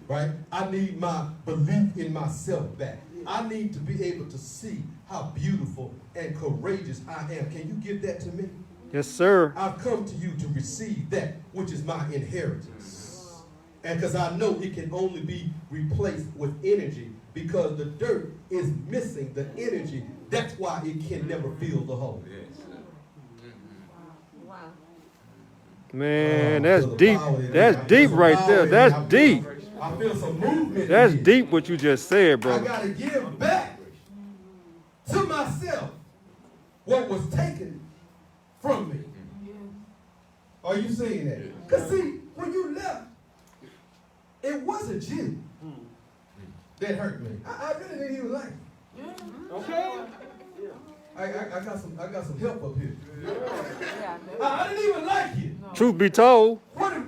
right? I need my belief in myself back. I need to be able to see how beautiful and courageous I am. Can you give that to me? Yes, sir. I've come to you to receive that which is my inheritance. And because I know it can only be replaced with energy because the dirt is missing the energy. That's why it can never fill the hole. Wow. Man, that's deep. That's deep right there. That's deep. I feel some movement. That's here. deep what you just said, I brother. got to give back to myself what was taken from me. Are you seeing that? Because see, when you left, it wasn't you that hurt me. I really didn't even like it. Okay. I got some help up here. Yeah. I didn't even like it. Truth be told. What it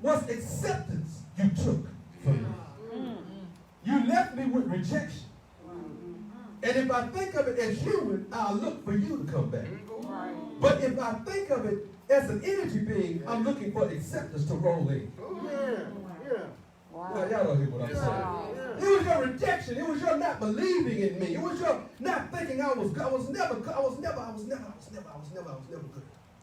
was acceptance you took from me. You left me with rejection. And if I think of it as human, I'll look for you to come back. But if I think of it as an energy being, I'm looking for acceptance to roll in. Now, y'all don't hear what I'm saying. It was your rejection. It was your not believing in me. It was your not thinking I was never good.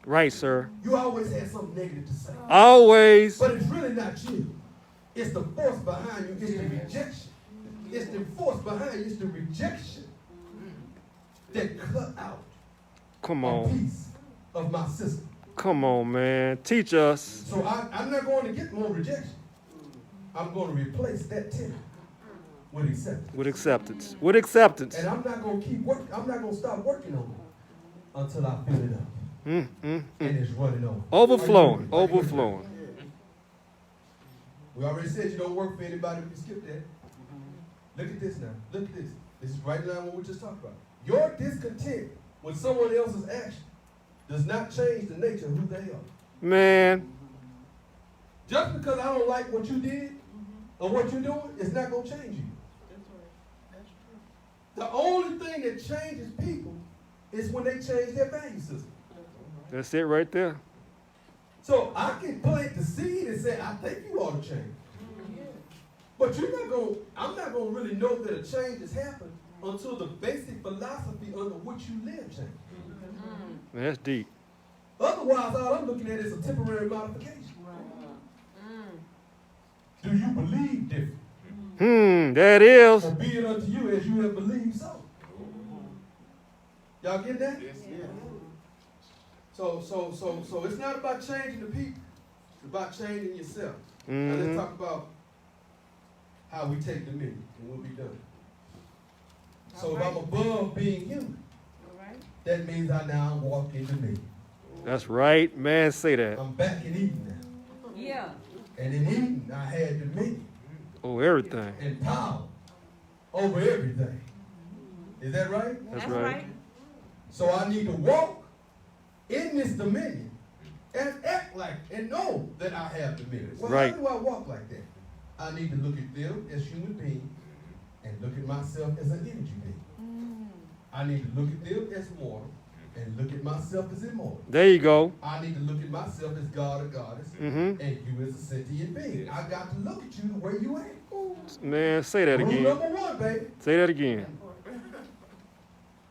Right, sir. You always had something negative to say. Always. But it's really not you. It's the force behind you. It's the rejection. It's the force behind you. It's the rejection that cut out Come a on. piece of my system. Come on, man. Teach us. So I'm not going to get more rejection. I'm going to replace that tenant with acceptance. With acceptance. With acceptance. And I'm not going to keep working. I'm not going to stop working on it until I fill it up. And it's running over. Overflowing. Overflowing. We already said you don't work for anybody. We can skip that. Look at this now. Look at this. This is right in line with what we just talked about. Your discontent with someone else's action does not change the nature of who they are. Man. Just because I don't like what you did or what you're doing, it's not going to change you. The only thing that changes people is when they change their value system. That's it right there. So I can plant the seed and say, I think you ought to change. But I'm not going to really know that a change has happened until the basic philosophy under which you live changes. That's deep. Otherwise, all I'm looking at is a temporary modification. Do you believe different? That is. Or be it unto you as you have believed so. Y'all get that? Yes. So it's not about changing the people. It's about changing yourself. Now let's talk about how we take dominion and we'll be done. So if I'm above being human, that means I now walk in dominion. That's right, man. Say that. I'm back in Eden now. Yeah. And in Eden, I had dominion Oh, everything. and power over everything. Is that right? That's right. So I need to walk in this dominion and act like and know that I have dominion. Well, Right. how do I walk like that? I need to look at them as human beings and look at myself as an energy being. I need to look at them as mortal and look at myself as immortal. There you go. I need to look at myself as God or goddess and you as a sentient being. I got to look at you the way you are. Man, say that Rule again. number one, baby. Say that again.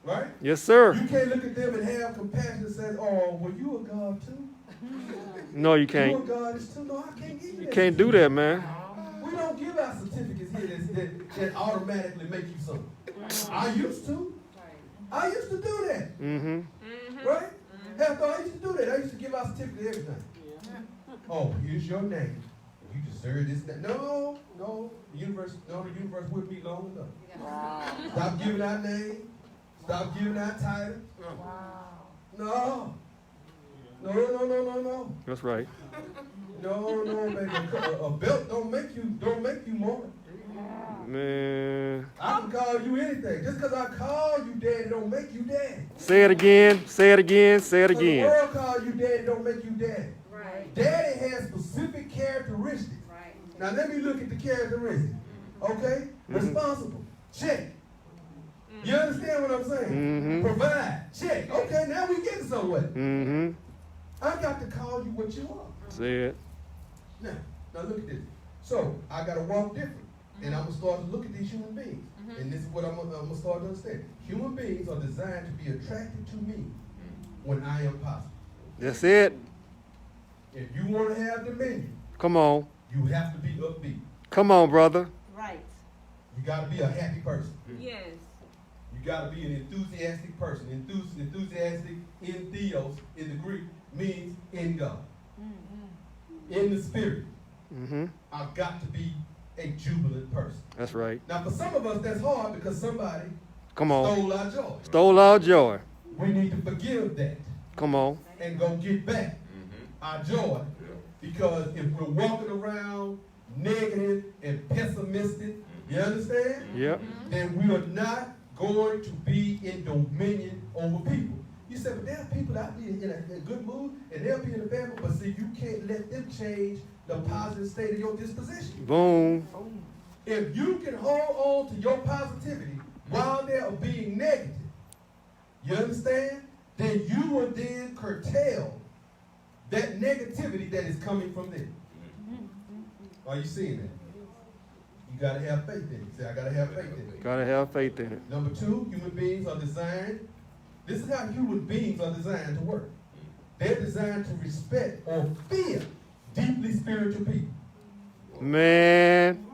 Right? Yes, sir. You can't look at them and have compassion and say, oh, well, you a God too? No, you You a can't. goddess too? No, I can't give you You that. can't do that, man. We don't give out certificates here that automatically make you something. I used to. I used to do that. Right? After I used to do that, I used to give out certificates everything. Oh, here's your name. You deserve this. That. No. The universe wouldn't be long enough. Stop giving out names. Stop giving out titles. No. That's right. No, baby. A belt don't make you more. Man. I can call you anything. Just because I call you daddy don't make you daddy. Say it again. Say it again. Say it So the again. world calls you daddy don't make you daddy. Right. Daddy has specific characteristics. Right. Now let me look at the characteristics. Okay? Responsible. Check. You understand what I'm saying? Provide. Check. Okay, now we getting somewhere. I got to call you what you are. Say it. Now look at this. So I got to walk different. And I'm going to start to look at these human beings. And this is what I'm going to start to understand. Human beings are designed to be attracted to me when I am possible. That's it. If you want to have dominion, Come on. you have to be upbeat. Come on, brother. Right. You got to be a happy person. Yes. You got to be an enthusiastic person. Enthusiastic in theos, in the Greek, means in God. In the spirit. I've got to be a jubilant person. That's right. Now, for some of us, that's hard because somebody Come on. stole our joy. Stole our joy. We need to forgive that Come on. and go get back our joy. Because if we're walking around negative and pessimistic, you understand? Yep. Then we are not going to be in dominion over people. You say, but there are people that be in a good mood and they'll be in a bad mood, but see, you can't let them change the positive state of your disposition. Boom. If you can hold on to your positivity while they are being negative, you understand? Then you will then curtail that negativity that is coming from them. Are you seeing that? You got to have faith in it. Say, I got to have faith in it. Gotta have faith in it. Number two, human beings are designed. This is how human beings are designed to work. They're designed to respect or fear deeply spiritual people. Man.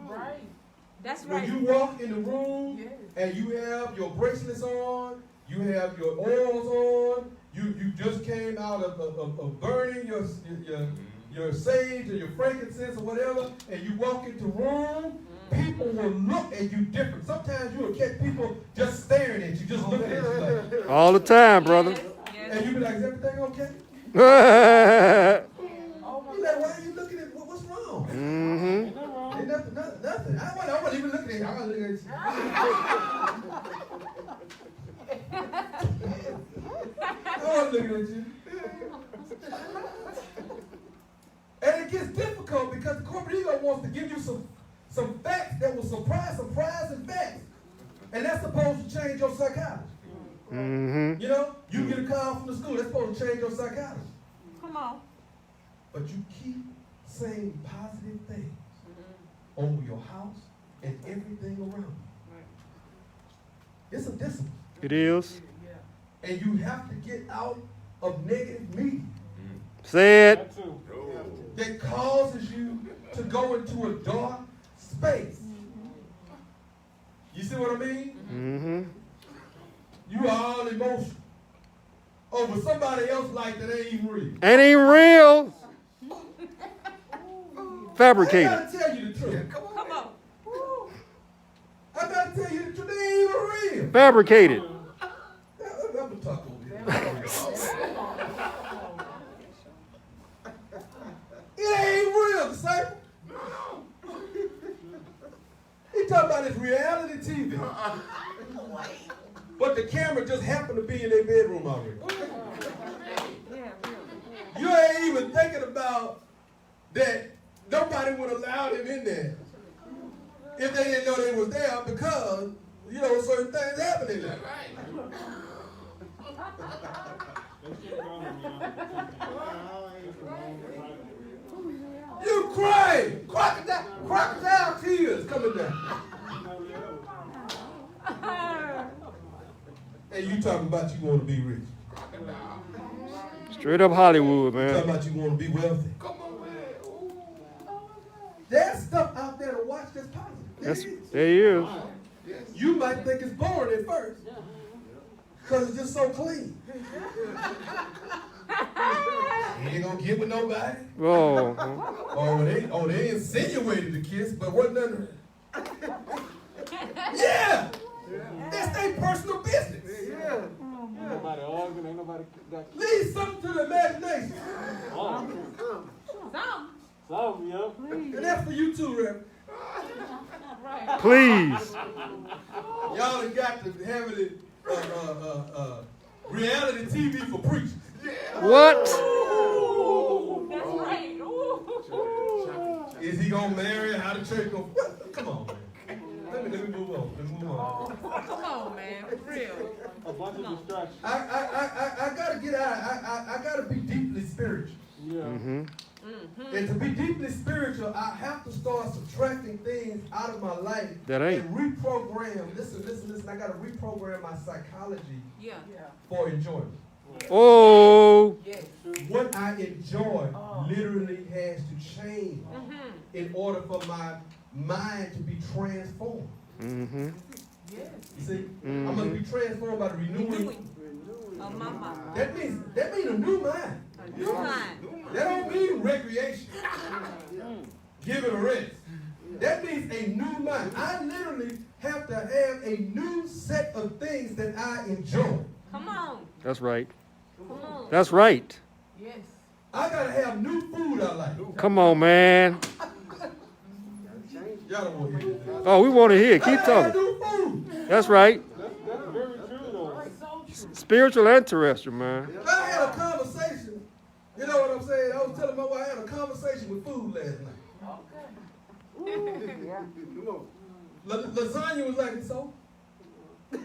That's When right. you walk in the room and you have your bracelets on, you have your oils on, you just came out of burning your sage or your frankincense or whatever, and you walk into room, people will look at you different. Sometimes you will catch people just staring at you, just looking at you like, All the time, brother. and you be like, is everything okay? That's You like, why are you looking at what's wrong? Mm-hmm. Ain't that wrong? Ain't nothing. I wasn't even looking at you. I wasn't looking at you. I wasn't looking at you. And it gets difficult because the corporate ego wants to give you some facts that will surprising facts. And that's supposed to change your psychology. Mm-hmm. You know, you get a call from the school, that's supposed to change your psychology. Come on. But you keep saying positive things over your house and everything around you. It's a discipline. It is. And you have to get out of negative media Say it. That too. that causes you to go into a dark space. You see what I mean? Mm-hmm. You are all emotional over somebody else's life that ain't even real. Ain't even real. I Fabricated. gotta tell you the truth. Come on. I gotta tell you the truth. They ain't even real. Fabricated. I'm gonna talk over here. It ain't real, disciple. He talking about this reality TV. But the camera just happened to be in their bedroom already. Yeah, really. You ain't even thinking about that nobody would allow them in there if they didn't know they was there because, you know, certain things happen in there. They shit on me. You crying, crocodile tears coming down. And you talking about you want to be rich. Straight up Hollywood, You talking man. about you want to be wealthy. There's stuff out there to watch that's positive. There he is. You might think it's boring at first because it's just so clean. You ain't gonna get with nobody. Oh. They insinuated the kiss, but wasn't none. Yeah, that's their personal business. Ain't nobody arguing, ain't nobody got Leave something to the imagination, some, yeah. and that's for you too, Reverend. Please. Y'all done got to have it reality TV for preachers. What? That's right. Is he gonna marry? How the church gonna? Come on, man. Let me move on. Come on, man. For real. A bunch of distractions. I gotta get out. I gotta be deeply spiritual. Yeah. Mm-hmm. And to be deeply spiritual, I have to start subtracting things out of my life That ain't. and reprogram. Listen. I gotta reprogram my psychology Yeah. for enjoyment. Oh. What I enjoy literally has to change in order for my mind to be transformed. Mm-hmm. You see, I must be transformed by the renewing. Oh, my mama. That means a new mind. A new mind. That don't mean recreation. Give it a rest. That means a new mind. I literally have to have a new set of things that I enjoy. Come on. That's right. Come on. That's right. Yes. I gotta have new food I like. Come on, man. Y'all don't want to hear this. Oh, we want to hear. Keep I gotta have talking. new food. That's right. That's very true, though. Spiritual and terrestrial, man. I had a conversation. You know what I'm saying? I was telling my wife I had a conversation with food last night. Lasagna was like, so? I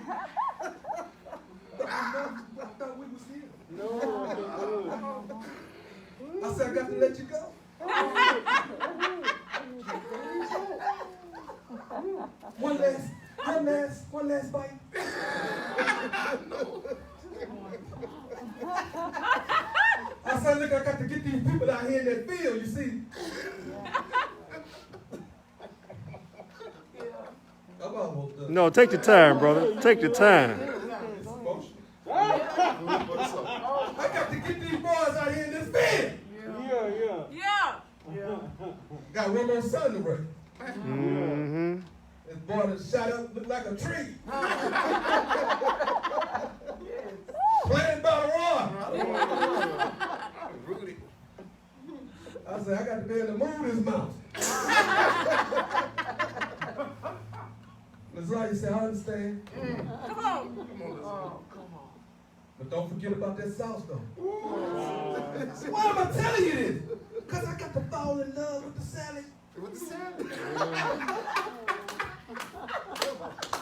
thought we was here. No, I said, I got to let you go. One last bite. I said, look, I got to get these people out here in that field, you see. I'm almost done. No, take your time, brother. Take your time. It's emotional. I got to get these boys out here in this field. Yeah. Got one more son to raise. Mm-hmm. This boy that shot up looked like a tree. Planted by the rock. I said, I got to be able to move this mountain. say, I understand. Come on. But don't forget about that sauce, though. Why am I telling you this? Because I got to fall in love with the salad. With the salad.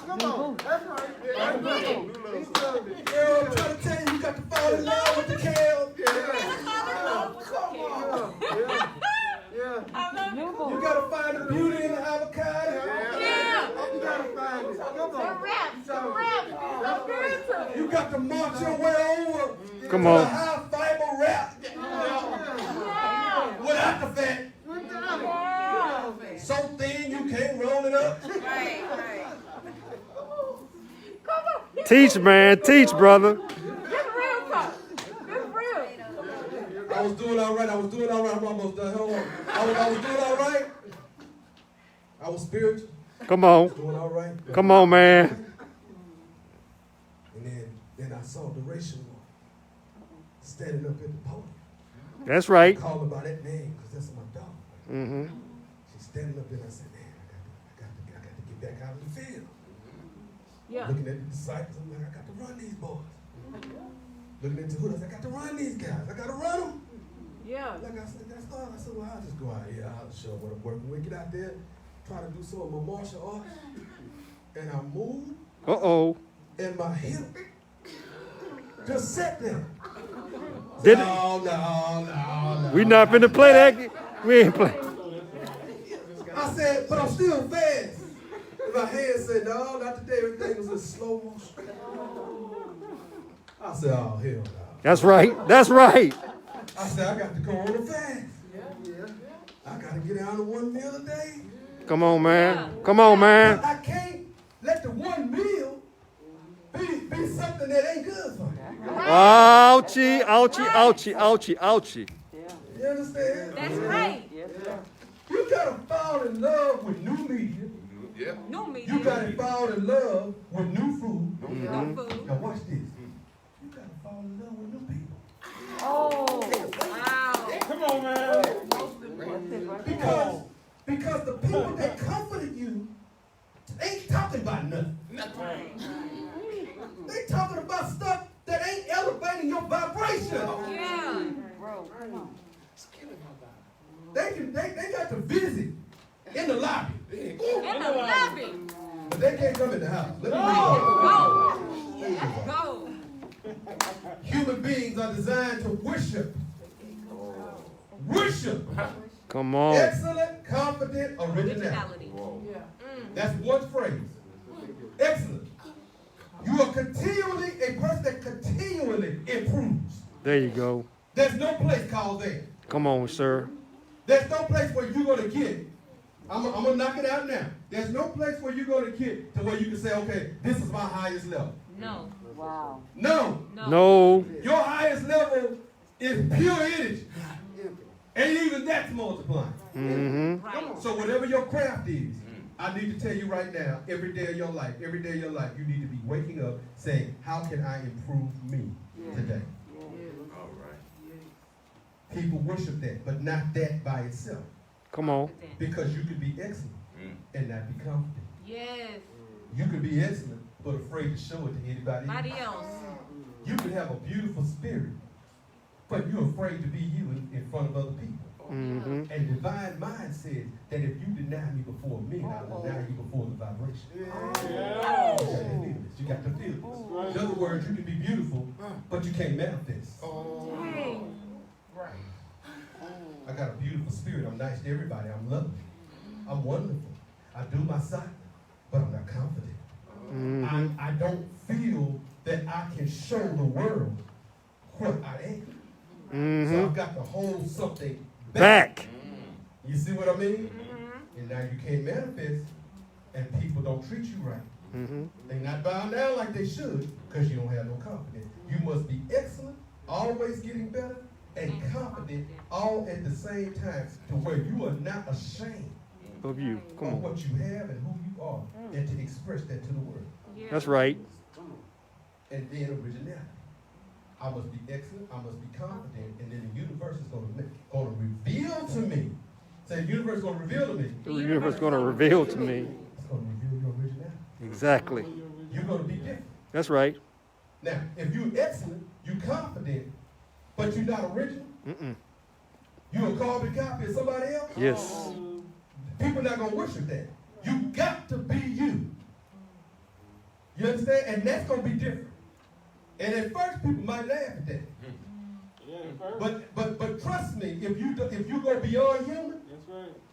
Come on. That's right. Yeah, that's right. Girl, I'm trying to tell you, you got to fall in love with the kale. Come on. Yeah. You got to find the beauty in the avocado. You gotta find it. Come on. You got to march your way over Come to on. the high fiber wrap without the fat. So thin you can't roll it up. Teach, man. Teach, brother. I was doing all right. I'm almost done. Hold on. I was doing all right. I was spiritual. Come on. Doing all right. Come on, man. And then I saw the racial one standing up at the podium. That's right. Call her by that name because that's my dog. Mm-hmm. She's standing up there and I said, man, I got to get back out of the field. Yeah. Looking at the disciples, I'm like, I got to run these boys. Looking into who, I said, I got to run these guys. I got to run them. Yeah. Like I said, that's all. I said, well, I'll just go out here. I'll show what I'm working with. Get out there, try to do some of my martial arts. And I move, Uh-oh. and my hip just sat there. Did it? No. We not finna play that. We ain't play. I said, but I'm still fast. And my hand said, no, not today. Everything was in slow motion. I said, oh, hell no. That's right. That's right. I said, I got to go on a fast. I got to get down to 1 meal a day. Come on, man. Come on, man. But I can't let the 1 meal be something that ain't good for me. Ouchie, ouchie, ouchie, ouchie, ouchie. You understand? That's right. You got to fall in love with new media. No me. You got to fall in love with new food. No food. Now watch this. You got to fall in love with new people. Oh, wow. Come on, man. Because the people that comforted you ain't talking about nothing. They talking about stuff that ain't elevating your vibration. Yeah. They got to visit in the lobby. In the lobby. But they can't come in the house. Let me read Go. Go. Human beings are designed to worship. Worship. Come on. Excellent, confident, originality. That's one phrase. Excellent. You are continually a person that continually improves. There you go. There's no place called there. Come on, sir. There's no place where you're going to get. I'm going to knock it out now. There's no place where you're going to get to where you can say, okay, this is my highest level. No. Wow. No. No. Your highest level is pure energy. Ain't even that's multiplying. Mm-hmm. Right. So whatever your craft is, I need to tell you right now, every day of your life, you need to be waking up saying, how can I improve me today? All right. People worship that, but not that by itself. Come on. Because you could be excellent and not be confident. Yes. You could be excellent, but afraid to show it to anybody else. Somebody else. You could have a beautiful spirit, but you're afraid to be you in front of other people. Mm-hmm. And divine mind says that if you deny me before me, I'll deny you before the vibration. You got to feel this. In other words, you can be beautiful, but you can't manifest. Dang. I got a beautiful spirit. I'm nice to everybody. I'm lovely. I'm wonderful. I do my side, but I'm not confident. Mm-hmm. I don't feel that I can show the world what I am. So Mm-hmm. I've got to hold something Back. You see what I mean? And now you can't manifest, and people don't treat you right. Mm-hmm. They not bow down like they should because you don't have no confidence. You must be excellent, always getting better, and confident all at the same time to where you are not ashamed Of you. Come of on. what you have and who you are, and to express that to the world. Yeah. That's right. And then originality. I must be excellent, I must be confident, and then the universe is going to reveal to me. Say, the universe is going to reveal to me. The universe is going to reveal to me. It's going to reveal your originality. Exactly. You're going to be different. That's right. Now, if you're excellent, you're confident, but you're not original, you're a carbon copy of somebody else, Yes. people not going to worship that. You got to be you. You understand? And that's going to be different. And at first, people might laugh at that. But trust me, if you go beyond human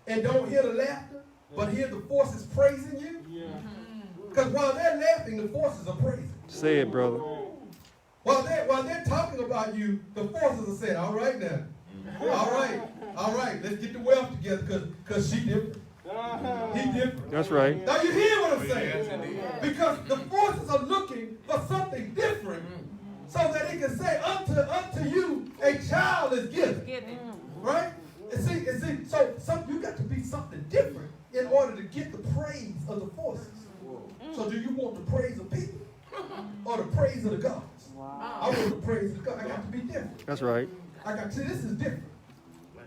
and don't hear the laughter, but hear the forces praising you, because while they're laughing, the forces are praising. Say it, brother. While they're talking about you, the forces are saying, all right now. All right, let's get the wealth together because she different. He different. That's right. Now you hear what I'm saying? Because the forces are looking for something different so that they can say, unto you a child is given. Right? And see, so you got to be something different in order to get the praise of the forces. So do you want the praise of people or the praise of the gods? I want the praise of the gods. I got to be different. That's right. This is different.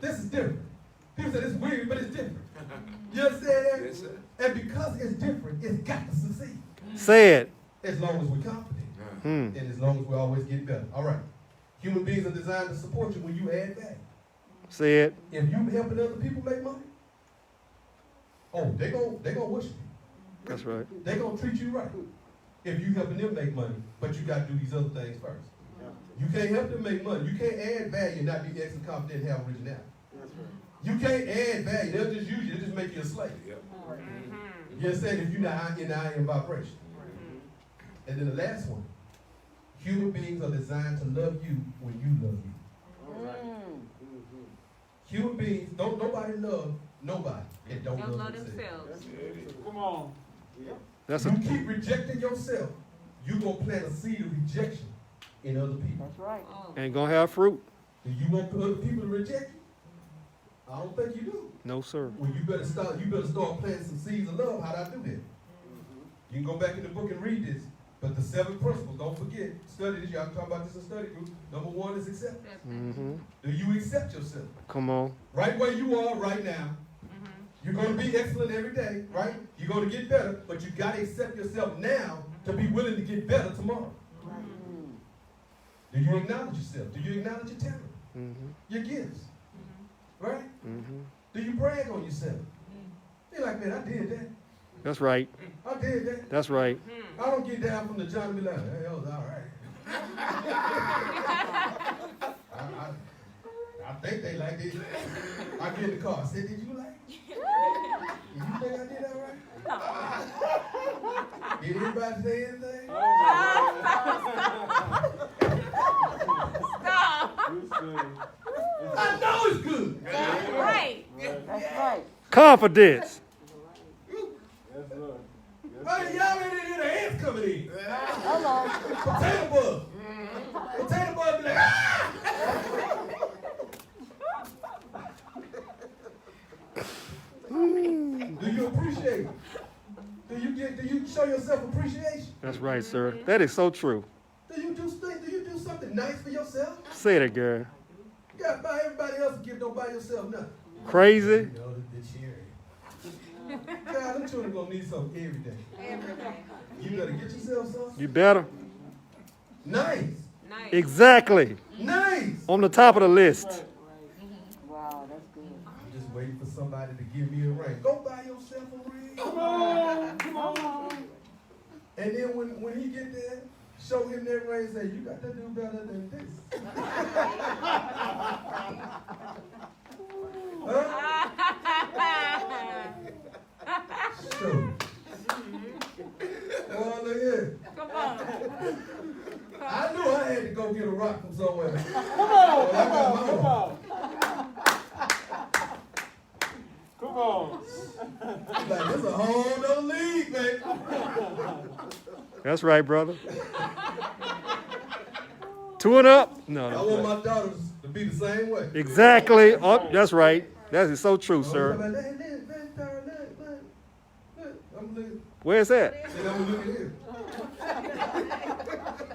This is different. People say it's weird, but it's different. You understand that? Yes, sir. And because it's different, it's got to succeed. Say it. As long as we're confident. And as long as we always get better. All right. Human beings are designed to support you when you add value. Say it. If you helping other people make money, they're gonna worship you. That's right. They're gonna treat you right. If you helping them make money, but you got to do these other things first. You can't help them make money. You can't add value and not be excellent, confident, and have originality. You can't add value. They'll just use you. They'll just make you a slave. You understand? If you're not in the I am vibration. And then the last one. Human beings are designed to love you when you love you. Human beings, nobody love nobody and don't love themselves. Come on. You keep rejecting yourself, you're going to plant a seed of rejection in other people. That's right. Ain't gonna have fruit. Do you want other people to reject you? I don't think you do. No, sir. Well, you better start planting some seeds of love. How do I do that? You can go back in the book and read this. But the 7 principles, don't forget, study this. Y'all talk about this in study group. Number 1 is acceptance. Do you accept yourself? Come on. Right where you are right now. You're going to be excellent every day, right? You're going to get better, but you got to accept yourself now to be willing to get better tomorrow. Do you acknowledge yourself? Do you acknowledge your talent? Your gifts? Right? Do you brag on yourself? You're like, man, I did that. That's right. I did that. That's right. I don't get down from the John and be like, hey, that was all right. I think they like it. I get in the car. I said, did you like it? You think I did all right? Did anybody say anything? Stop. I know it's good. That's right. That's right. Confidence. Hey, y'all ain't in here, the ants coming in. Hello. Potato bug. Potato bug be like, ah! Do you appreciate it? Do you show yourself appreciation? That's right, sir. That is so true. Do you do something nice for yourself? Say it, girl. You gotta buy everybody else a gift, don't buy yourself nothing. Crazy. You know, the cherry. God, them children gonna need something every day. Every day. You better get yourself something. You better. Nice. Nice. Exactly. Nice. On the top of the list. Wow, that's good. I'm just waiting for somebody to give me a ring. Go buy yourself a ring. Come on. Come on. And then when he get there, show him that ring and say, you got to do better than this. Huh? Sure. Oh, look here. Come on. I knew I had to go get a rock from somewhere. Come on. Come on. Come on. Come on. Like, this is a whole nother league, man. That's right, brother. 2 and up? No, I no. want my daughters to be the same way. Exactly. Oh, that's right. That is so true, I'm sir. like, I'm looking. Where's that? And I'm looking here.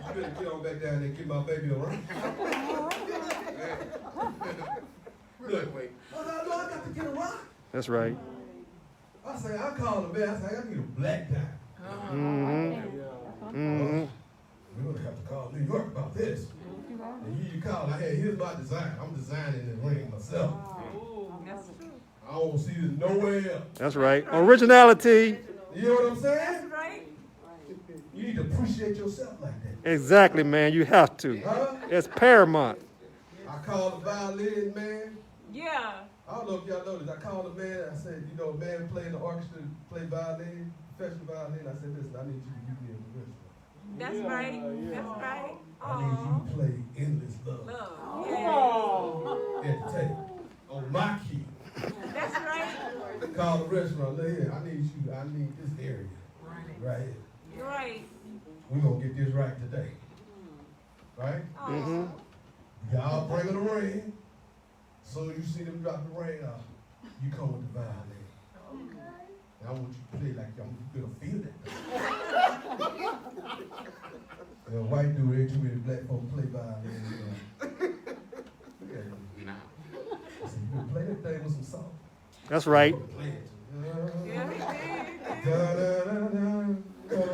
You better get on back down there and get my baby a ring. Look, I got to get a rock. That's right. I say, I call the man. I say, I need a black guy. Mm-hmm. Yeah. Mm-hmm. We're gonna have to call New York about this. And you call, here's my design. I'm designing the ring myself. That's true. I don't see this nowhere else. That's right. Originality. You know what I'm saying? That's right. You need to appreciate yourself like that. Exactly, man. You have to. Huh? It's paramount. I called the violin man. Yeah. I don't know if y'all know this. I called the man. I said, you know, a man playing the orchestra, play violin, professional violin. I said, listen, I need you to meet me in the restaurant. That's Yeah, right. yeah. That's right. I need you to play Endless Love Love. Come Yeah. on. at the table on my key. That's right. Call the restaurant. Look here, I need this area right here. You're right. We're going to get this right today. Right? Mm-hmm. Y'all bring her the ring. Soon you see them drop the ring off, you come with the violin. And I want you to play like y'all gonna feel it. A white dude ain't too many black folks play violin. Yeah. I said, you can play that thing with some salt. That's right. Play it. Yeah. Yeah, yeah.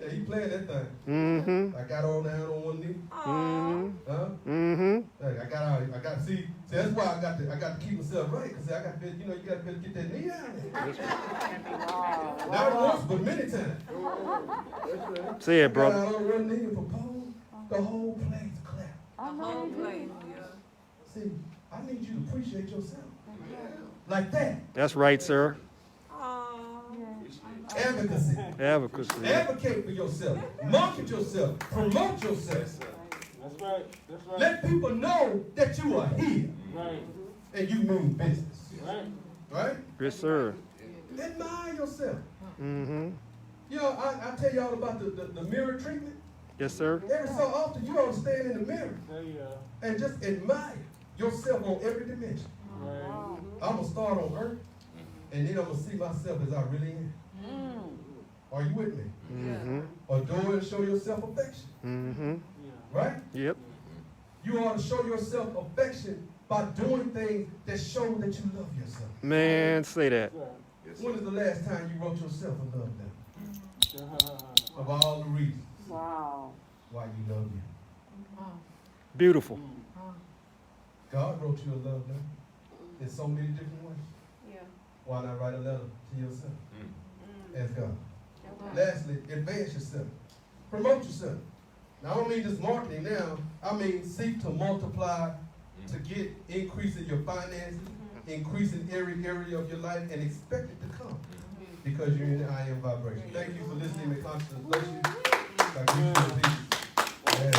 Yeah, he playing that thing. Mm-hmm. I got on down on one knee. Mm-hmm. Huh? Mm-hmm. Hey, I got see that's why I got to keep myself right, because I got to, you know, you got to get that knee out of there. Wow. Not once, but many times. Say it, brother. Got on one knee and propose, the whole place clap. I The know whole you place. do. Yeah. See, I need you to appreciate yourself. Like that. That's right, sir. Aw. Advocacy. Advocacy. Advocate for yourself. Market yourself. Promote yourself. That's right. That's right. Let people know that you are here Right. and you mean business. Right. Right? Yes, sir. Admire yourself. Mm-hmm. You know, I tell y'all about the mirror treatment. Yes, sir. Every so often, you ought to stand in the mirror There you go. and just admire yourself on every dimension. Right. I'm going to start on earth, and then I'm going to see myself as I really am. Are you with me? Mm-hmm. Adore and show yourself affection. Mm-hmm. Yeah. Right? Yep. You ought to show yourself affection by doing things that show that you love yourself. Man, say that. When is the last time you wrote yourself a love letter? Of all the reasons Wow. why you love you. Beautiful. God wrote you a love letter in so many different ways. Yeah. Why not write a letter to yourself? As God. Lastly, advance yourself. Promote yourself. Now, I don't mean just marketing now. I mean seek to multiply, to get increase in your finances, increase in every area of your life, and expect it to come. Because you're in the I am vibration. Thank you for listening to Conscious. Bless you. God give you peace. Yeah.